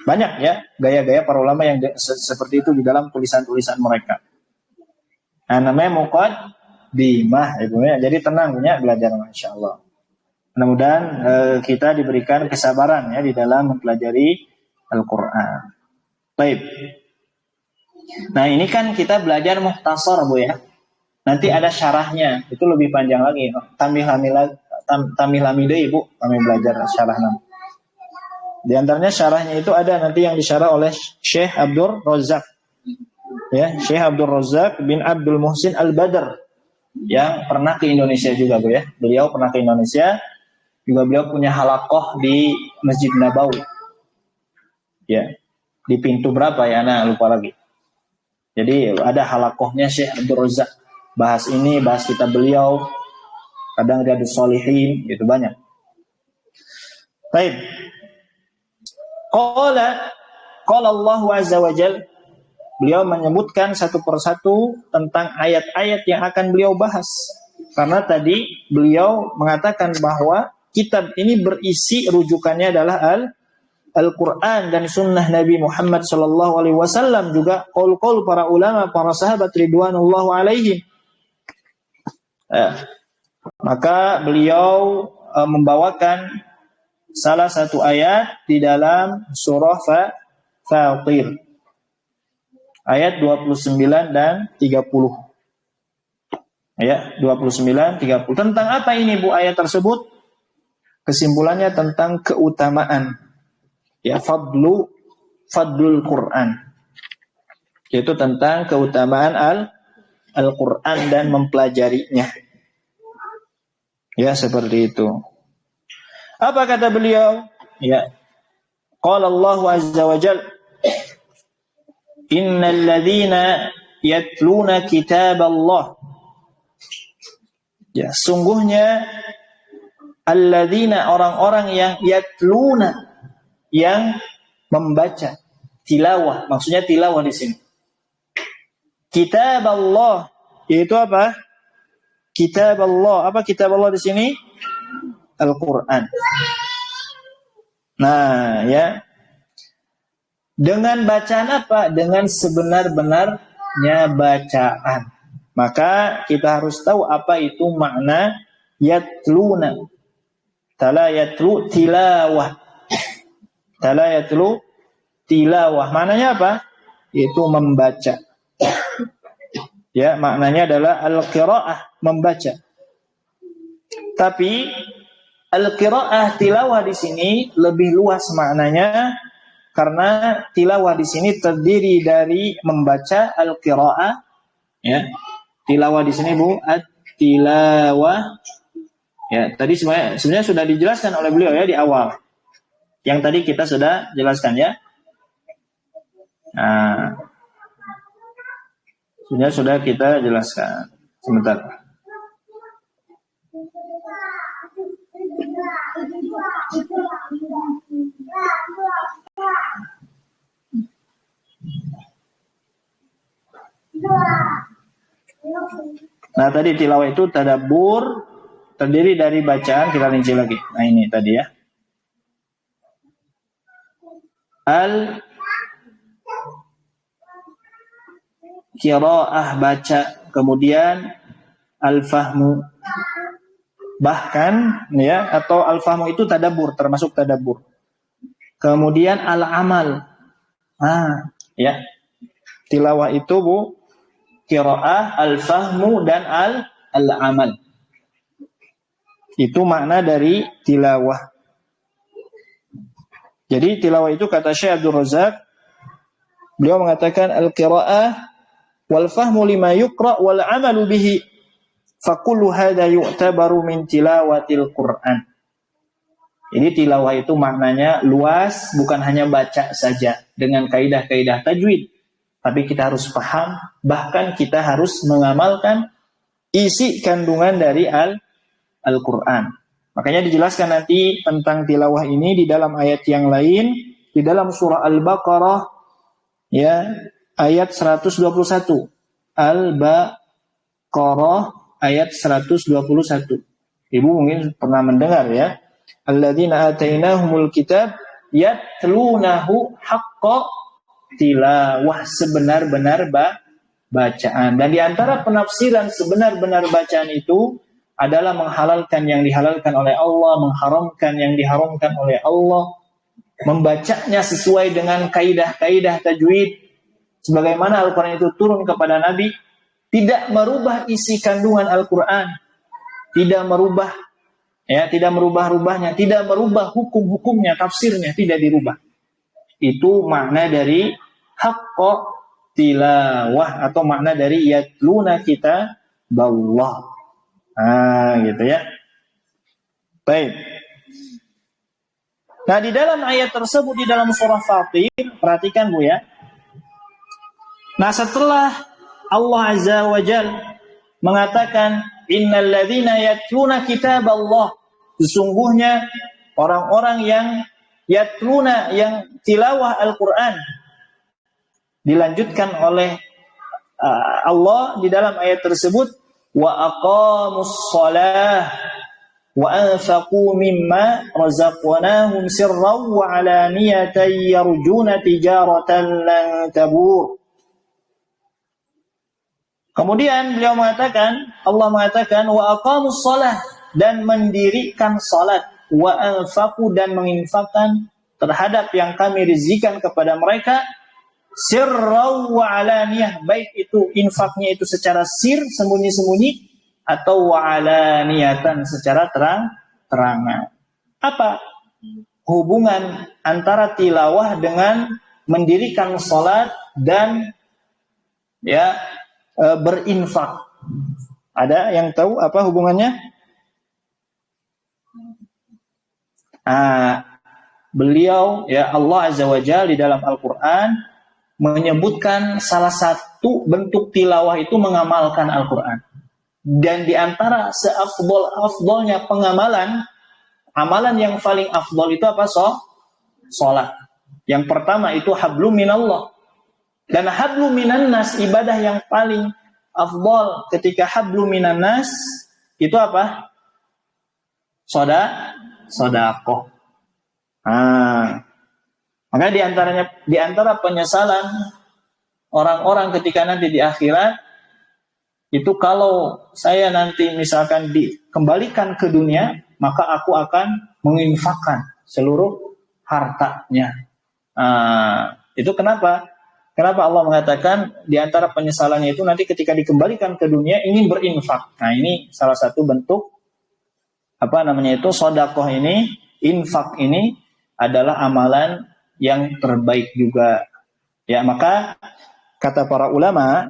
Banyak ya gaya-gaya para ulama yang seperti itu di dalam tulisan-tulisan mereka. Nah, namanya muqaddimah ibu ya. Jadi tenang ya belajar, Masya Allah. Mudah-mudahan kita diberikan kesabaran ya di dalam mempelajari Al-Quran. Baik. Nah, ini kan kita belajar mukhtasar Bu ya. Nanti ada syarahnya, itu lebih panjang lagi. Tamih lamide Ibu, kami belajar syarahnya. Di antaranya syarahnya itu ada nanti yang disyarah oleh Syekh Abdul Razak. Ya, Syekh Abdul Razak bin Abdul Muhsin Al-Badr yang pernah ke Indonesia juga Bu ya. Beliau pernah ke Indonesia, juga beliau punya halaqah di Masjid Nabawi. Ya. Di pintu berapa ya, anak lupa lagi. Jadi ada halaqahnya Syekh Abdul Razak. Bahas ini, bahas kitab beliau. Kadang Riyadhus Shalihin, itu banyak. Baik. Qala Allah Azza wa Jalla, beliau menyebutkan satu persatu tentang ayat-ayat yang akan beliau bahas. Karena tadi beliau mengatakan bahwa kitab ini berisi rujukannya adalah Al-Quran dan sunnah Nabi Muhammad SAW, juga qaul-qaul para ulama, para sahabat ridwanullah alaihim. Maka beliau membawakan salah satu ayat di dalam surah Fatir, ayat 29 dan 30. Ayat 29, 30. Tentang apa ini Bu ayat tersebut? Kesimpulannya tentang keutamaan. Ya, fadlul Quran. Yaitu tentang keutamaan Al-Quran dan mempelajarinya. Ya, seperti itu. Apa kata beliau? Ya. Qala Allah Azza wa Jalla, innal ladzina yatluna kitab Allah. Ya, sungguhnya alladzina, orang-orang yang yatluna, yang membaca, tilawah. Maksudnya tilawah di sini. Kitab Allah, yaitu apa? Kitab Allah. Apa kitab Allah di sini? Al-Quran. Nah, ya. Dengan bacaan apa? Dengan sebenar-benarnya bacaan. Maka kita harus tahu apa itu makna yatluna. Tala yatlu tilawah. Tala yatlu tilawah. Maknanya apa? Itu membaca. Ya, maknanya adalah al-qiraah, membaca. Tapi al-qiraah tilawah di sini lebih luas maknanya, karena tilawah di sini terdiri dari membaca al-qiraah, ya. Tilawah di sini Bu, at-tilawah. Ya, tadi sebenarnya sudah dijelaskan oleh beliau ya di awal. Yang tadi kita sudah jelaskan ya. Nah, sudah kita jelaskan. Sebentar. Nah, tadi tilawah itu tadabbur, terdiri dari bacaan, kita rinci lagi. Nah, ini tadi ya. Al-qiraah, baca, kemudian al-fahmu, bahkan ya, atau al-fahmu itu tadabbur, termasuk tadabbur. Kemudian al-amal. Ya. Tilawah itu Bu, qiraah, al-fahmu dan al-amal. Itu makna dari tilawah. Jadi tilawah itu kata Syekh Abdul Razak, beliau mengatakan al-qiraah wal fahmu lima yuqra wal amalu bihi. Fakullu hadza yu'tabaru min tilawatil Qur'an. Jadi tilawah itu maknanya luas, bukan hanya baca saja dengan kaidah-kaidah tajwid, tapi kita harus paham, bahkan kita harus mengamalkan isi kandungan dari Al-Quran. Makanya dijelaskan nanti tentang tilawah ini di dalam ayat yang lain, di dalam surah Al-Baqarah ya, ayat 121. Al-Baqarah ayat 121. Ibu mungkin pernah mendengar ya. Alladzina atainahumul kitab yatlunahu haqqa tilawah, sebenar-benar bacaan. Dan di antara penafsiran sebenar-benar bacaan itu adalah menghalalkan yang dihalalkan oleh Allah, mengharamkan yang diharamkan oleh Allah, membacanya sesuai dengan kaidah-kaidah tajwid sebagaimana Al-Quran itu turun kepada Nabi, tidak merubah isi kandungan Al-Quran, tidak merubah tidak merubah-rubahnya, tidak merubah hukum-hukumnya, tafsirnya tidak dirubah. Itu makna dari haqqa tilawah, atau makna dari yatluna kitaballah. Gitu ya. Baik. Nah, di dalam ayat tersebut di dalam surah Fatir, perhatikan Bu ya. Nah, setelah Allah Azza wa Jal mengatakan innal ladzina yatluna kitaballah, sesungguhnya orang-orang yang yatluna, yang tilawah Al-Quran, dilanjutkan oleh Allah di dalam ayat tersebut, wa aqamus shalah wa anfaqu mimma razaqnahum sirran wa alaniyatan yarjuna tijaratan lan tabur. Kemudian beliau mengatakan, Allah mengatakan wa aqamus shalah, dan mendirikan salat, wa anfaqu, dan menginfakkan terhadap yang kami rizkikan kepada mereka, sirran wa alaniyah, baik itu infaknya itu secara sir, sembunyi-sembunyi, atau wa alaniyatan, secara terang-terangan. Apa hubungan antara tilawah dengan mendirikan salat dan berinfak? Ada yang tahu apa hubungannya? Beliau Allah Azza wa Jalla di dalam Al-Quran menyebutkan salah satu bentuk tilawah itu mengamalkan Al-Quran. Dan di antara seafdol-afdolnya pengamalan, amalan yang paling afdol itu apa? Salat. Yang pertama itu hablum minallah. Dan hablum minan nas, ibadah yang paling afdol ketika hablum minan nas itu apa? Sedekah. Maka di antara penyesalan orang-orang ketika nanti di akhirat itu, kalau saya nanti misalkan dikembalikan ke dunia, maka aku akan menginfakkan seluruh hartanya. Itu kenapa? Kenapa Allah mengatakan di antara penyesalannya itu nanti ketika dikembalikan ke dunia ingin berinfak. Nah, ini salah satu bentuk sedekah ini, infak ini adalah amalan yang terbaik juga. Ya, maka kata para ulama,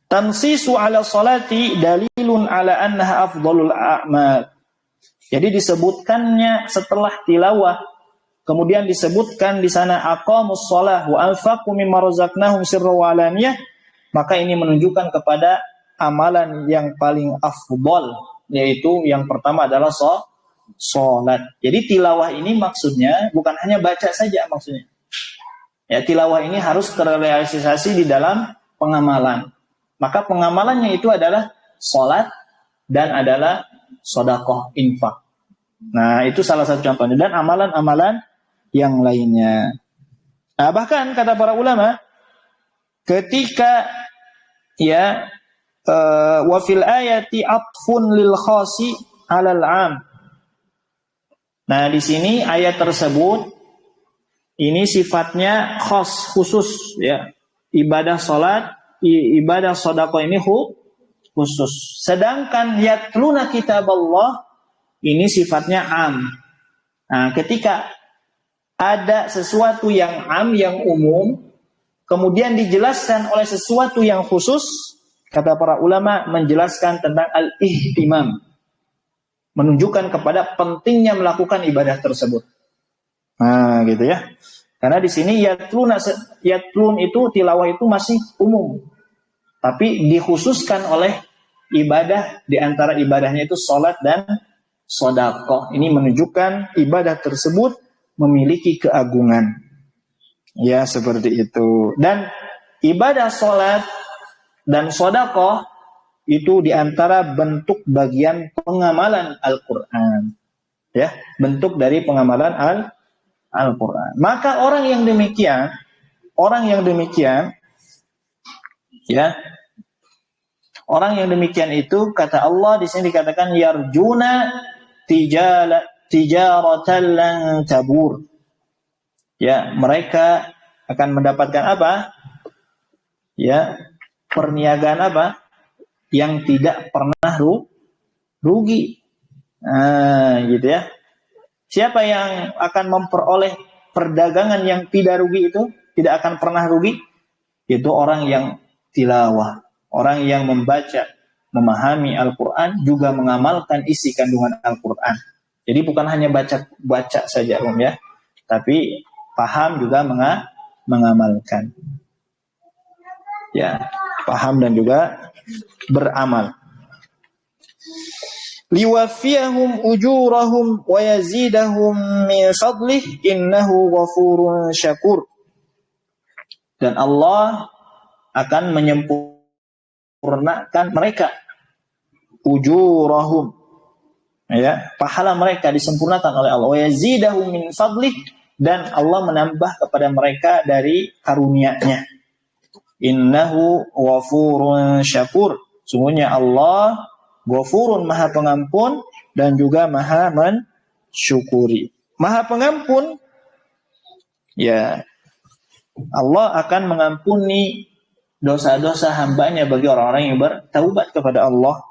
tansisu ala salati dalilun ala annaha afdalul a'mal. Jadi disebutkannya setelah tilawah, kemudian disebutkan di sana aqamus shalah wa anfaqu mimma razaqnahum sirran wa alaniyah, maka ini menunjukkan kepada amalan yang paling afdal, yaitu yang pertama adalah salat. Jadi tilawah ini maksudnya bukan hanya baca saja maksudnya. Ya, tilawah ini harus terrealisasi di dalam pengamalan. Maka pengamalannya itu adalah salat dan adalah sedekah, infak. Nah, itu salah satu contohnya, dan amalan-amalan yang lainnya. Nah, bahkan kata para ulama, ketika wa fil ayati atfun lil khasi 'alal 'am. Nah, di sini ayat tersebut ini sifatnya khas, khusus ya. Ibadah salat, ibadah sedekah ini khusus. Sedangkan yatluna kitaballah ini sifatnya am. Nah, ketika ada sesuatu yang am, yang umum, kemudian dijelaskan oleh sesuatu yang khusus, kata para ulama menjelaskan tentang al-ihtimam, menunjukkan kepada pentingnya melakukan ibadah tersebut. Nah, gitu ya. Karena di sini yatlun itu tilawah itu masih umum. Tapi dikhususkan oleh ibadah, di antara ibadahnya itu salat dan sedekah. Ini menunjukkan ibadah tersebut memiliki keagungan. Ya, seperti itu. Dan ibadah salat dan sedekah itu di antara bentuk bagian pengamalan Al-Qur'an. Ya, bentuk dari pengamalan Al-Quran. Maka orang yang demikian, ya, orang yang demikian itu kata Allah di sini dikatakan yarjuna tijaratan lan tabur. Ya, mereka akan mendapatkan apa? Ya, perniagaan apa? Yang tidak pernah rugi. Nah, gitu ya. Siapa yang akan memperoleh perdagangan yang tidak rugi itu, tidak akan pernah rugi, itu orang yang tilawah, orang yang membaca, memahami Al-Quran, juga mengamalkan isi kandungan Al-Quran. Jadi bukan hanya baca saja, ya, tapi paham juga mengamalkan. Ya, paham dan juga beramal. Liwafiyahum ujurahum wa yazidahum min fadlih innahu ghafurun syakur. Dan Allah akan menyempurnakan mereka ujurahum, ya, pahala mereka disempurnakan oleh Allah. Wa yazidahum min fadlih, dan Allah menambah kepada mereka dari karunia-Nya. Innahu ghafurun syakur. Sungguhnya Allah Ghafurun, maha pengampun, dan juga maha mensyukuri. Maha pengampun, ya, Allah akan mengampuni dosa-dosa hambanya bagi orang-orang yang bertaubat kepada Allah.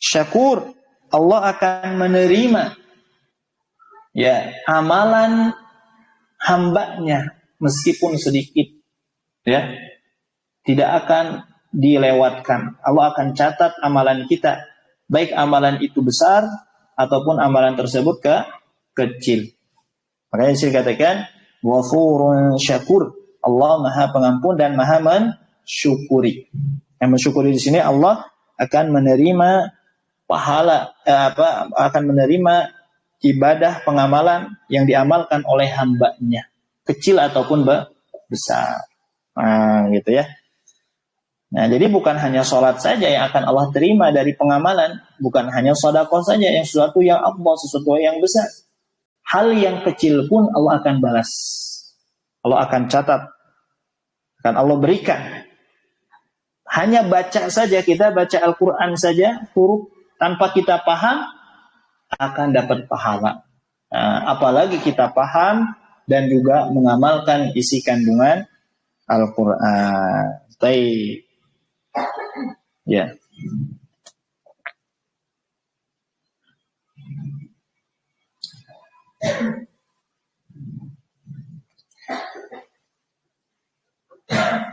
Syakur, Allah akan menerima, ya, amalan hambanya meskipun sedikit, ya, tidak akan dilewatkan. Allah akan catat amalan kita, baik amalan itu besar ataupun amalan tersebut kecil. Makanya saya katakan Ghafurun syakur. Allah maha pengampun dan maha mensyukuri. Yang mensyukuri di sini Allah akan menerima pahala, akan menerima ibadah pengamalan yang diamalkan oleh hambanya, kecil ataupun besar. Nah, gitu ya. Nah, jadi bukan hanya sholat saja yang akan Allah terima dari pengamalan, bukan hanya sedekah saja yang sesuatu yang afdal, sesuatu yang besar. Hal yang kecil pun Allah akan balas. Allah akan catat, akan Allah berikan. Hanya baca saja, kita baca Al-Quran saja, huruf tanpa kita paham, akan dapat pahala. Nah, apalagi kita paham dan juga mengamalkan isi kandungan Al-Quran. Baik. Ya.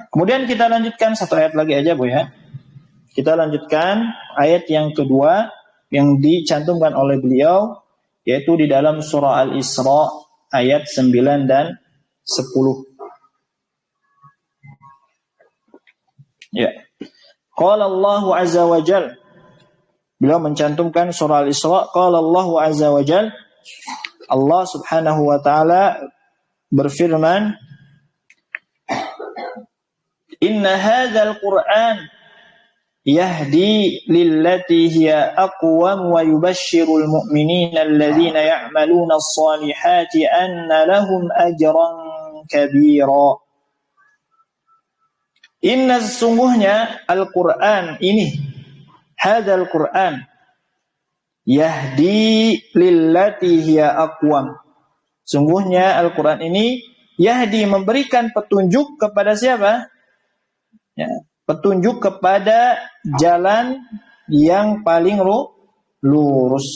Kemudian kita lanjutkan satu ayat lagi aja, Bu, ya. Kita lanjutkan ayat yang kedua yang dicantumkan oleh beliau, yaitu di dalam surah Al-Isra ayat 9 dan 10. Ya. Qala Allah azza wa jal. Beliau mencantumkan surah Al-Isra, qala Allah azza wa jal. Allah Subhanahu wa taala berfirman, "Inna hadzal Qur'an yahdi lillati hiya aqwam wa yubashshirul mu'minina alladhina ya'maluna as-salihati anna lahum ajran kabira." Inna, sesungguhnya Al-Quran ini, hadzal Quran, yahdi lillati hiya aqwam. Sungguhnya Al-Quran ini yahdi, memberikan petunjuk kepada siapa? Ya, petunjuk kepada jalan yang paling lurus.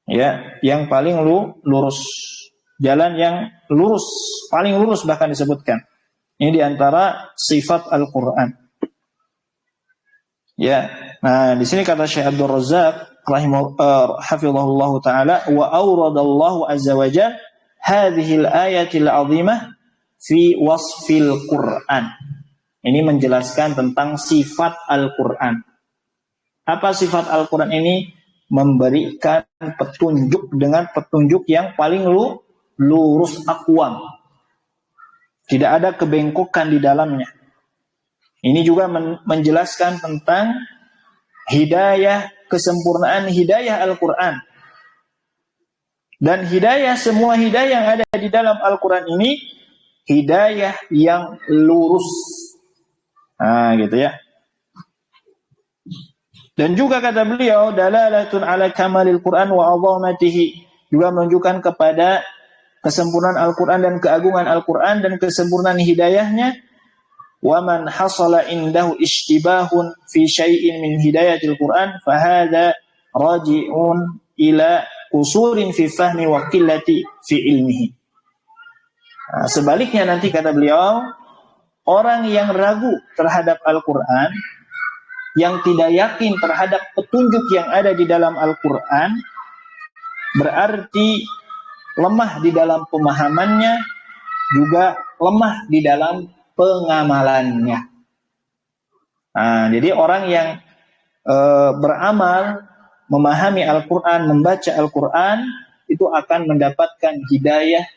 Ya, yang paling lurus. Jalan yang lurus, paling lurus bahkan disebutkan. Ini diantara sifat Al-Quran. Ya. Nah, di sini kata Syekh Abdul Razzaq hafizahullah taala, wa awradallahu azza wa jalla hadhihi al-ayatil 'azimah fi wasfil Qur'an. Ini menjelaskan tentang sifat Al-Qur'an. Apa sifat Al-Qur'an ini? Memberikan petunjuk dengan petunjuk yang paling lurus akwam. Tidak ada kebengkokan di dalamnya. Ini juga menjelaskan tentang hidayah, kesempurnaan hidayah Al-Quran. Dan hidayah, semua hidayah yang ada di dalam Al-Quran ini, hidayah yang lurus. Nah, gitu ya. Dan juga kata beliau, dalalatun ala kamalil Quran wa azamatihi. Juga menunjukkan kepada kesempurnaan Al-Quran dan keagungan Al-Quran dan kesempurnaan hidayahnya. Wa man hasala indahu ishtibahun fi syai'in min hidayatil Quran fahada raji'un ila usurin fi fahmi wa qillati fi ilmihi. Nah, sebaliknya nanti kata beliau, orang yang ragu terhadap Al-Quran, yang tidak yakin terhadap petunjuk yang ada di dalam Al-Quran, berarti lemah di dalam pemahamannya, juga lemah di dalam pengamalannya. Nah, jadi orang yang beramal, memahami Al-Quran, membaca Al-Quran, itu akan mendapatkan hidayah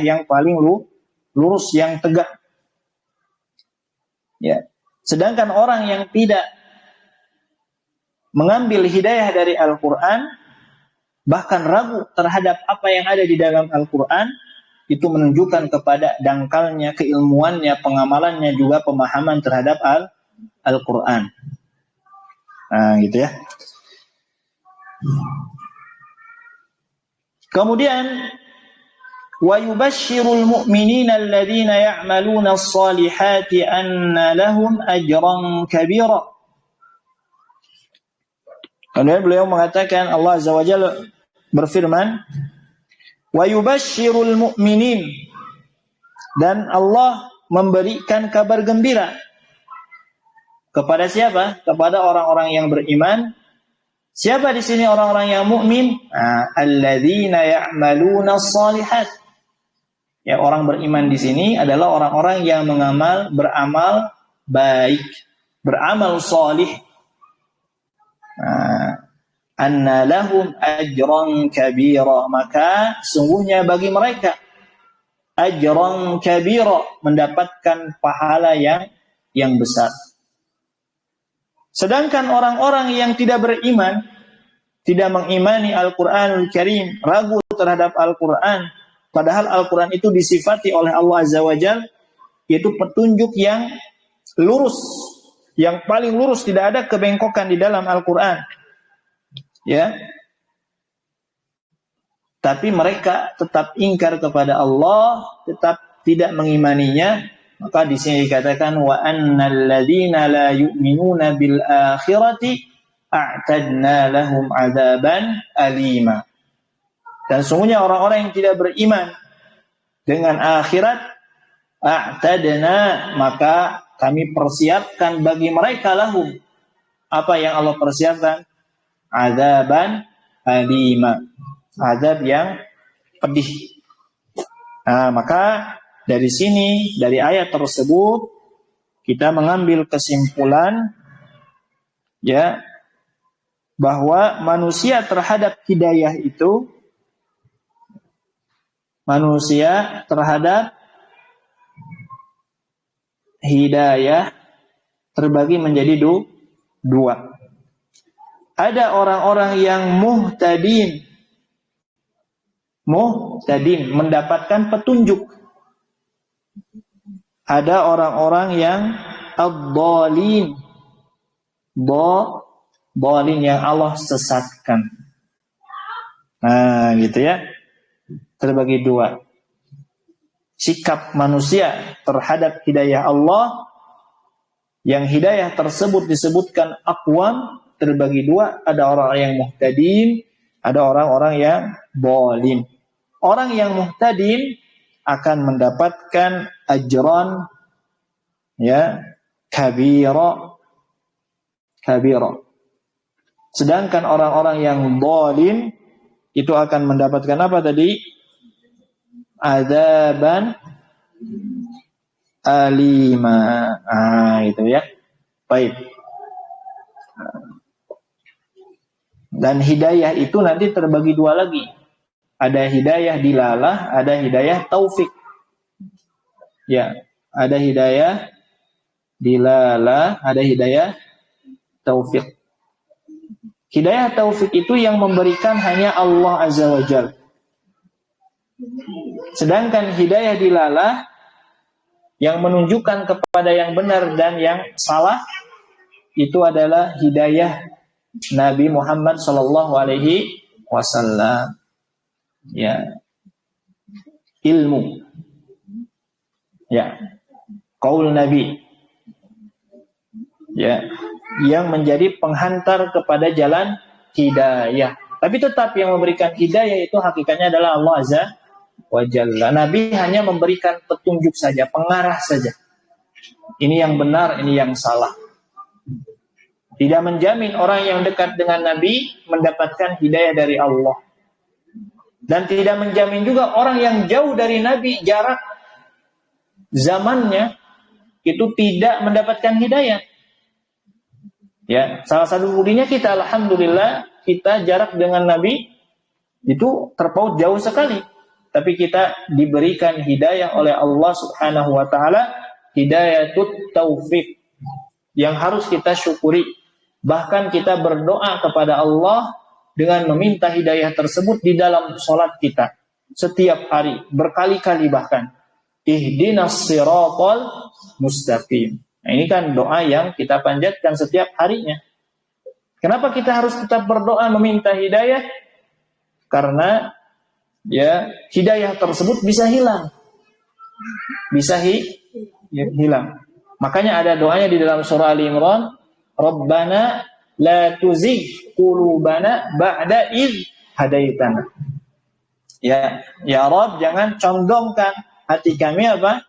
yang paling lurus, yang tegak. Ya. Sedangkan orang yang tidak mengambil hidayah dari Al-Quran, bahkan ragu terhadap apa yang ada di dalam Al-Quran, itu menunjukkan kepada dangkalnya keilmuannya, pengamalannya, juga pemahaman terhadap Al-Quran. Nah, gitu ya. Kemudian wa yubashshirul mu'minina alladhina ya'maluna as-salihati anna lahum ajran kabira. Kemudian beliau mengatakan, Allah Azza wa Jalla berfirman, wa yubashshirul mu'minin, dan Allah memberikan kabar gembira kepada siapa? Kepada orang-orang yang beriman. Siapa di sini orang-orang yang mukmin? Alladzina ya'maluna as-salihat. Ya, orang beriman di sini adalah orang-orang yang beramal baik, beramal salih. Anna lahum ajran kabira, maka sungguhnya bagi mereka ajran kabira, mendapatkan pahala yang besar. Sedangkan orang-orang yang tidak beriman, tidak mengimani Al-Quranul Karim, ragu terhadap Al-Quran, padahal Al-Quran itu disifati oleh Allah Azza wa Jalla, yaitu petunjuk yang lurus, yang paling lurus, tidak ada kebengkokan di dalam Al-Quran. Ya. Tapi mereka tetap ingkar kepada Allah, tetap tidak mengimaninya. Maka di sini dikatakan wa annal ladzina la yu'minuna bil akhirati a'tadna lahum 'adzaban alima. Dan sungguhnya orang-orang yang tidak beriman dengan akhirat, a'tadna, maka kami persiapkan bagi mereka lahum, apa yang Allah persiapkan? Adzaban alima, azab yang pedih. Nah, maka dari sini, dari ayat tersebut, kita mengambil kesimpulan, ya, bahwa manusia terhadap hidayah itu, manusia terhadap hidayah terbagi menjadi dua. Ada orang-orang yang muhtadin, mendapatkan petunjuk. Ada orang-orang yang ad-dhalin, dhalin, yang Allah sesatkan. Nah, gitu ya. Terbagi dua. Sikap manusia terhadap hidayah Allah, yang hidayah tersebut disebutkan aqwam, terbagi dua. Ada orang yang muhtadin, ada orang-orang yang dhalin. Orang yang muhtadin akan mendapatkan ajran, ya, kabira, kabira. Sedangkan orang-orang yang dhalin itu akan mendapatkan apa tadi? Adzaban alima. Itu ya. Baik. Dan hidayah itu nanti terbagi dua lagi. Ada hidayah dilalah, ada hidayah taufik. Ya, ada hidayah dilalah, ada hidayah taufik. Hidayah taufik itu yang memberikan hanya Allah Azza wa Jalla. Sedangkan hidayah dilalah yang menunjukkan kepada yang benar dan yang salah itu adalah hidayah Nabi Muhammad sallallahu alaihi wasallam. Ya. Ilmu. Ya. Qaul Nabi. Ya, yang menjadi penghantar kepada jalan hidayah. Tapi tetap yang memberikan hidayah itu hakikatnya adalah Allah Azza wa Jalla. Nabi hanya memberikan petunjuk saja, pengarah saja. Ini yang benar, ini yang salah. Tidak menjamin orang yang dekat dengan Nabi mendapatkan hidayah dari Allah. Dan tidak menjamin juga orang yang jauh dari Nabi, jarak zamannya, itu tidak mendapatkan hidayah. Ya, salah satu buktinya kita alhamdulillah kita jarak dengan Nabi itu terpaut jauh sekali. Tapi kita diberikan hidayah oleh Allah Subhanahu wa taala, hidayatut taufik yang harus kita syukuri. Bahkan kita berdoa kepada Allah dengan meminta hidayah tersebut di dalam salat kita setiap hari, berkali-kali bahkan. Ihdinas siratal mustaqim. Nah, ini kan doa yang kita panjatkan setiap harinya. Kenapa kita harus tetap berdoa meminta hidayah? Karena ya hidayah tersebut bisa hilang. Bisa hilang. Makanya ada doanya di dalam surah Ali Imran, Rabbana la tuzigh qulubana ba'da idh hadaitana. Ya Rabb, jangan condongkan hati kami apa?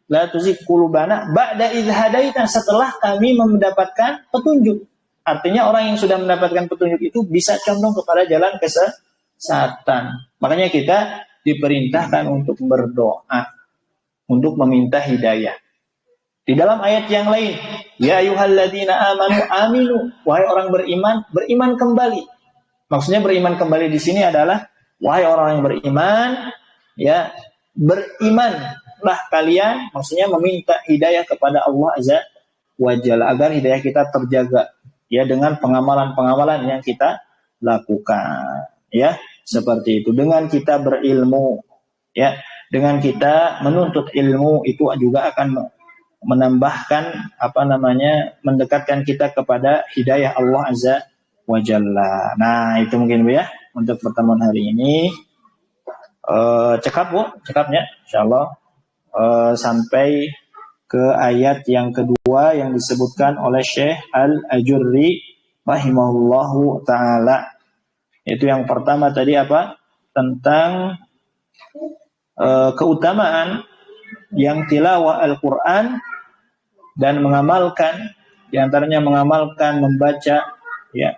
La tuzigh qulubana ba'da idh hadaitana, setelah kami mendapatkan petunjuk. Artinya orang yang sudah mendapatkan petunjuk itu bisa condong kepada jalan kesesatan. Makanya kita diperintahkan untuk berdoa, untuk meminta hidayah. Di dalam ayat yang lain, ya ayyuhalladzina amanu aminu, wahai orang beriman, beriman kembali. Maksudnya beriman kembali di sini adalah wahai orang yang beriman, ya berimanlah kalian, maksudnya meminta hidayah kepada Allah Azza wa Jalla agar hidayah kita terjaga, ya dengan pengamalan-pengamalan yang kita lakukan, ya seperti itu. Dengan kita berilmu, ya dengan kita menuntut ilmu itu juga akan menambahkan mendekatkan kita kepada hidayah Allah Azza wa Jalla. Nah, itu mungkin Bu ya untuk pertemuan hari ini. Cekapnya insyaallah sampai ke ayat yang kedua yang disebutkan oleh Syekh Al-Ajurri rahimahullahu taala. Itu yang pertama tadi apa? Tentang keutamaan yang tilawah Al-Qur'an dan mengamalkan, di antaranya mengamalkan, membaca, ya,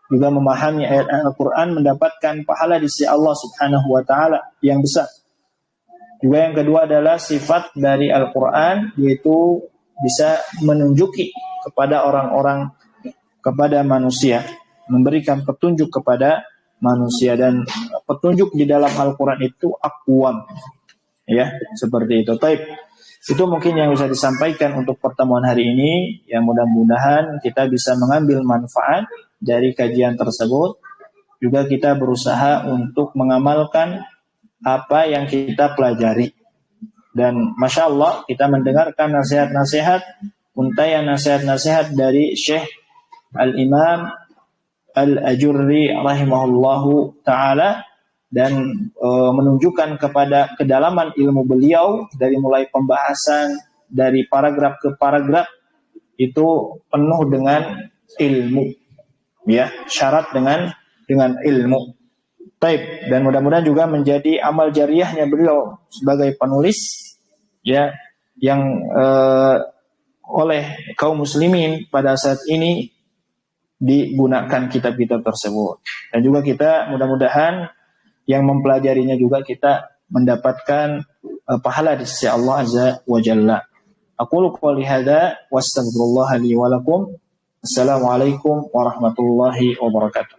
juga memahami ayat Al-Qur'an mendapatkan pahala di sisi Allah Subhanahu wa taala yang besar. Juga yang kedua adalah sifat dari Al-Qur'an, yaitu bisa menunjuki kepada orang-orang, kepada manusia, memberikan petunjuk kepada manusia, dan petunjuk di dalam Al-Qur'an itu aqwam. Ya, seperti itu. Baik. Itu mungkin yang bisa disampaikan untuk pertemuan hari ini. Yang mudah-mudahan kita bisa mengambil manfaat dari kajian tersebut. Juga kita berusaha untuk mengamalkan apa yang kita pelajari. Dan Masya Allah kita mendengarkan nasihat-nasihat, untayan nasihat-nasihat dari Syekh Al-Imam Al-Ajurri rahimahullahu ta'ala, dan menunjukkan kepada kedalaman ilmu beliau dari mulai pembahasan dari paragraf ke paragraf itu penuh dengan ilmu, ya, syarat dengan ilmu. Baik, dan mudah-mudahan juga menjadi amal jariahnya beliau sebagai penulis, ya, yang oleh kaum muslimin pada saat ini digunakan kitab-kitab tersebut. Dan juga kita mudah-mudahan yang mempelajarinya juga kita mendapatkan pahala di sisi Allah Azza wa Jalla. Aqulu qouli hadza wa astaghfirullah li wa lakum. Assalamualaikum warahmatullahi wabarakatuh.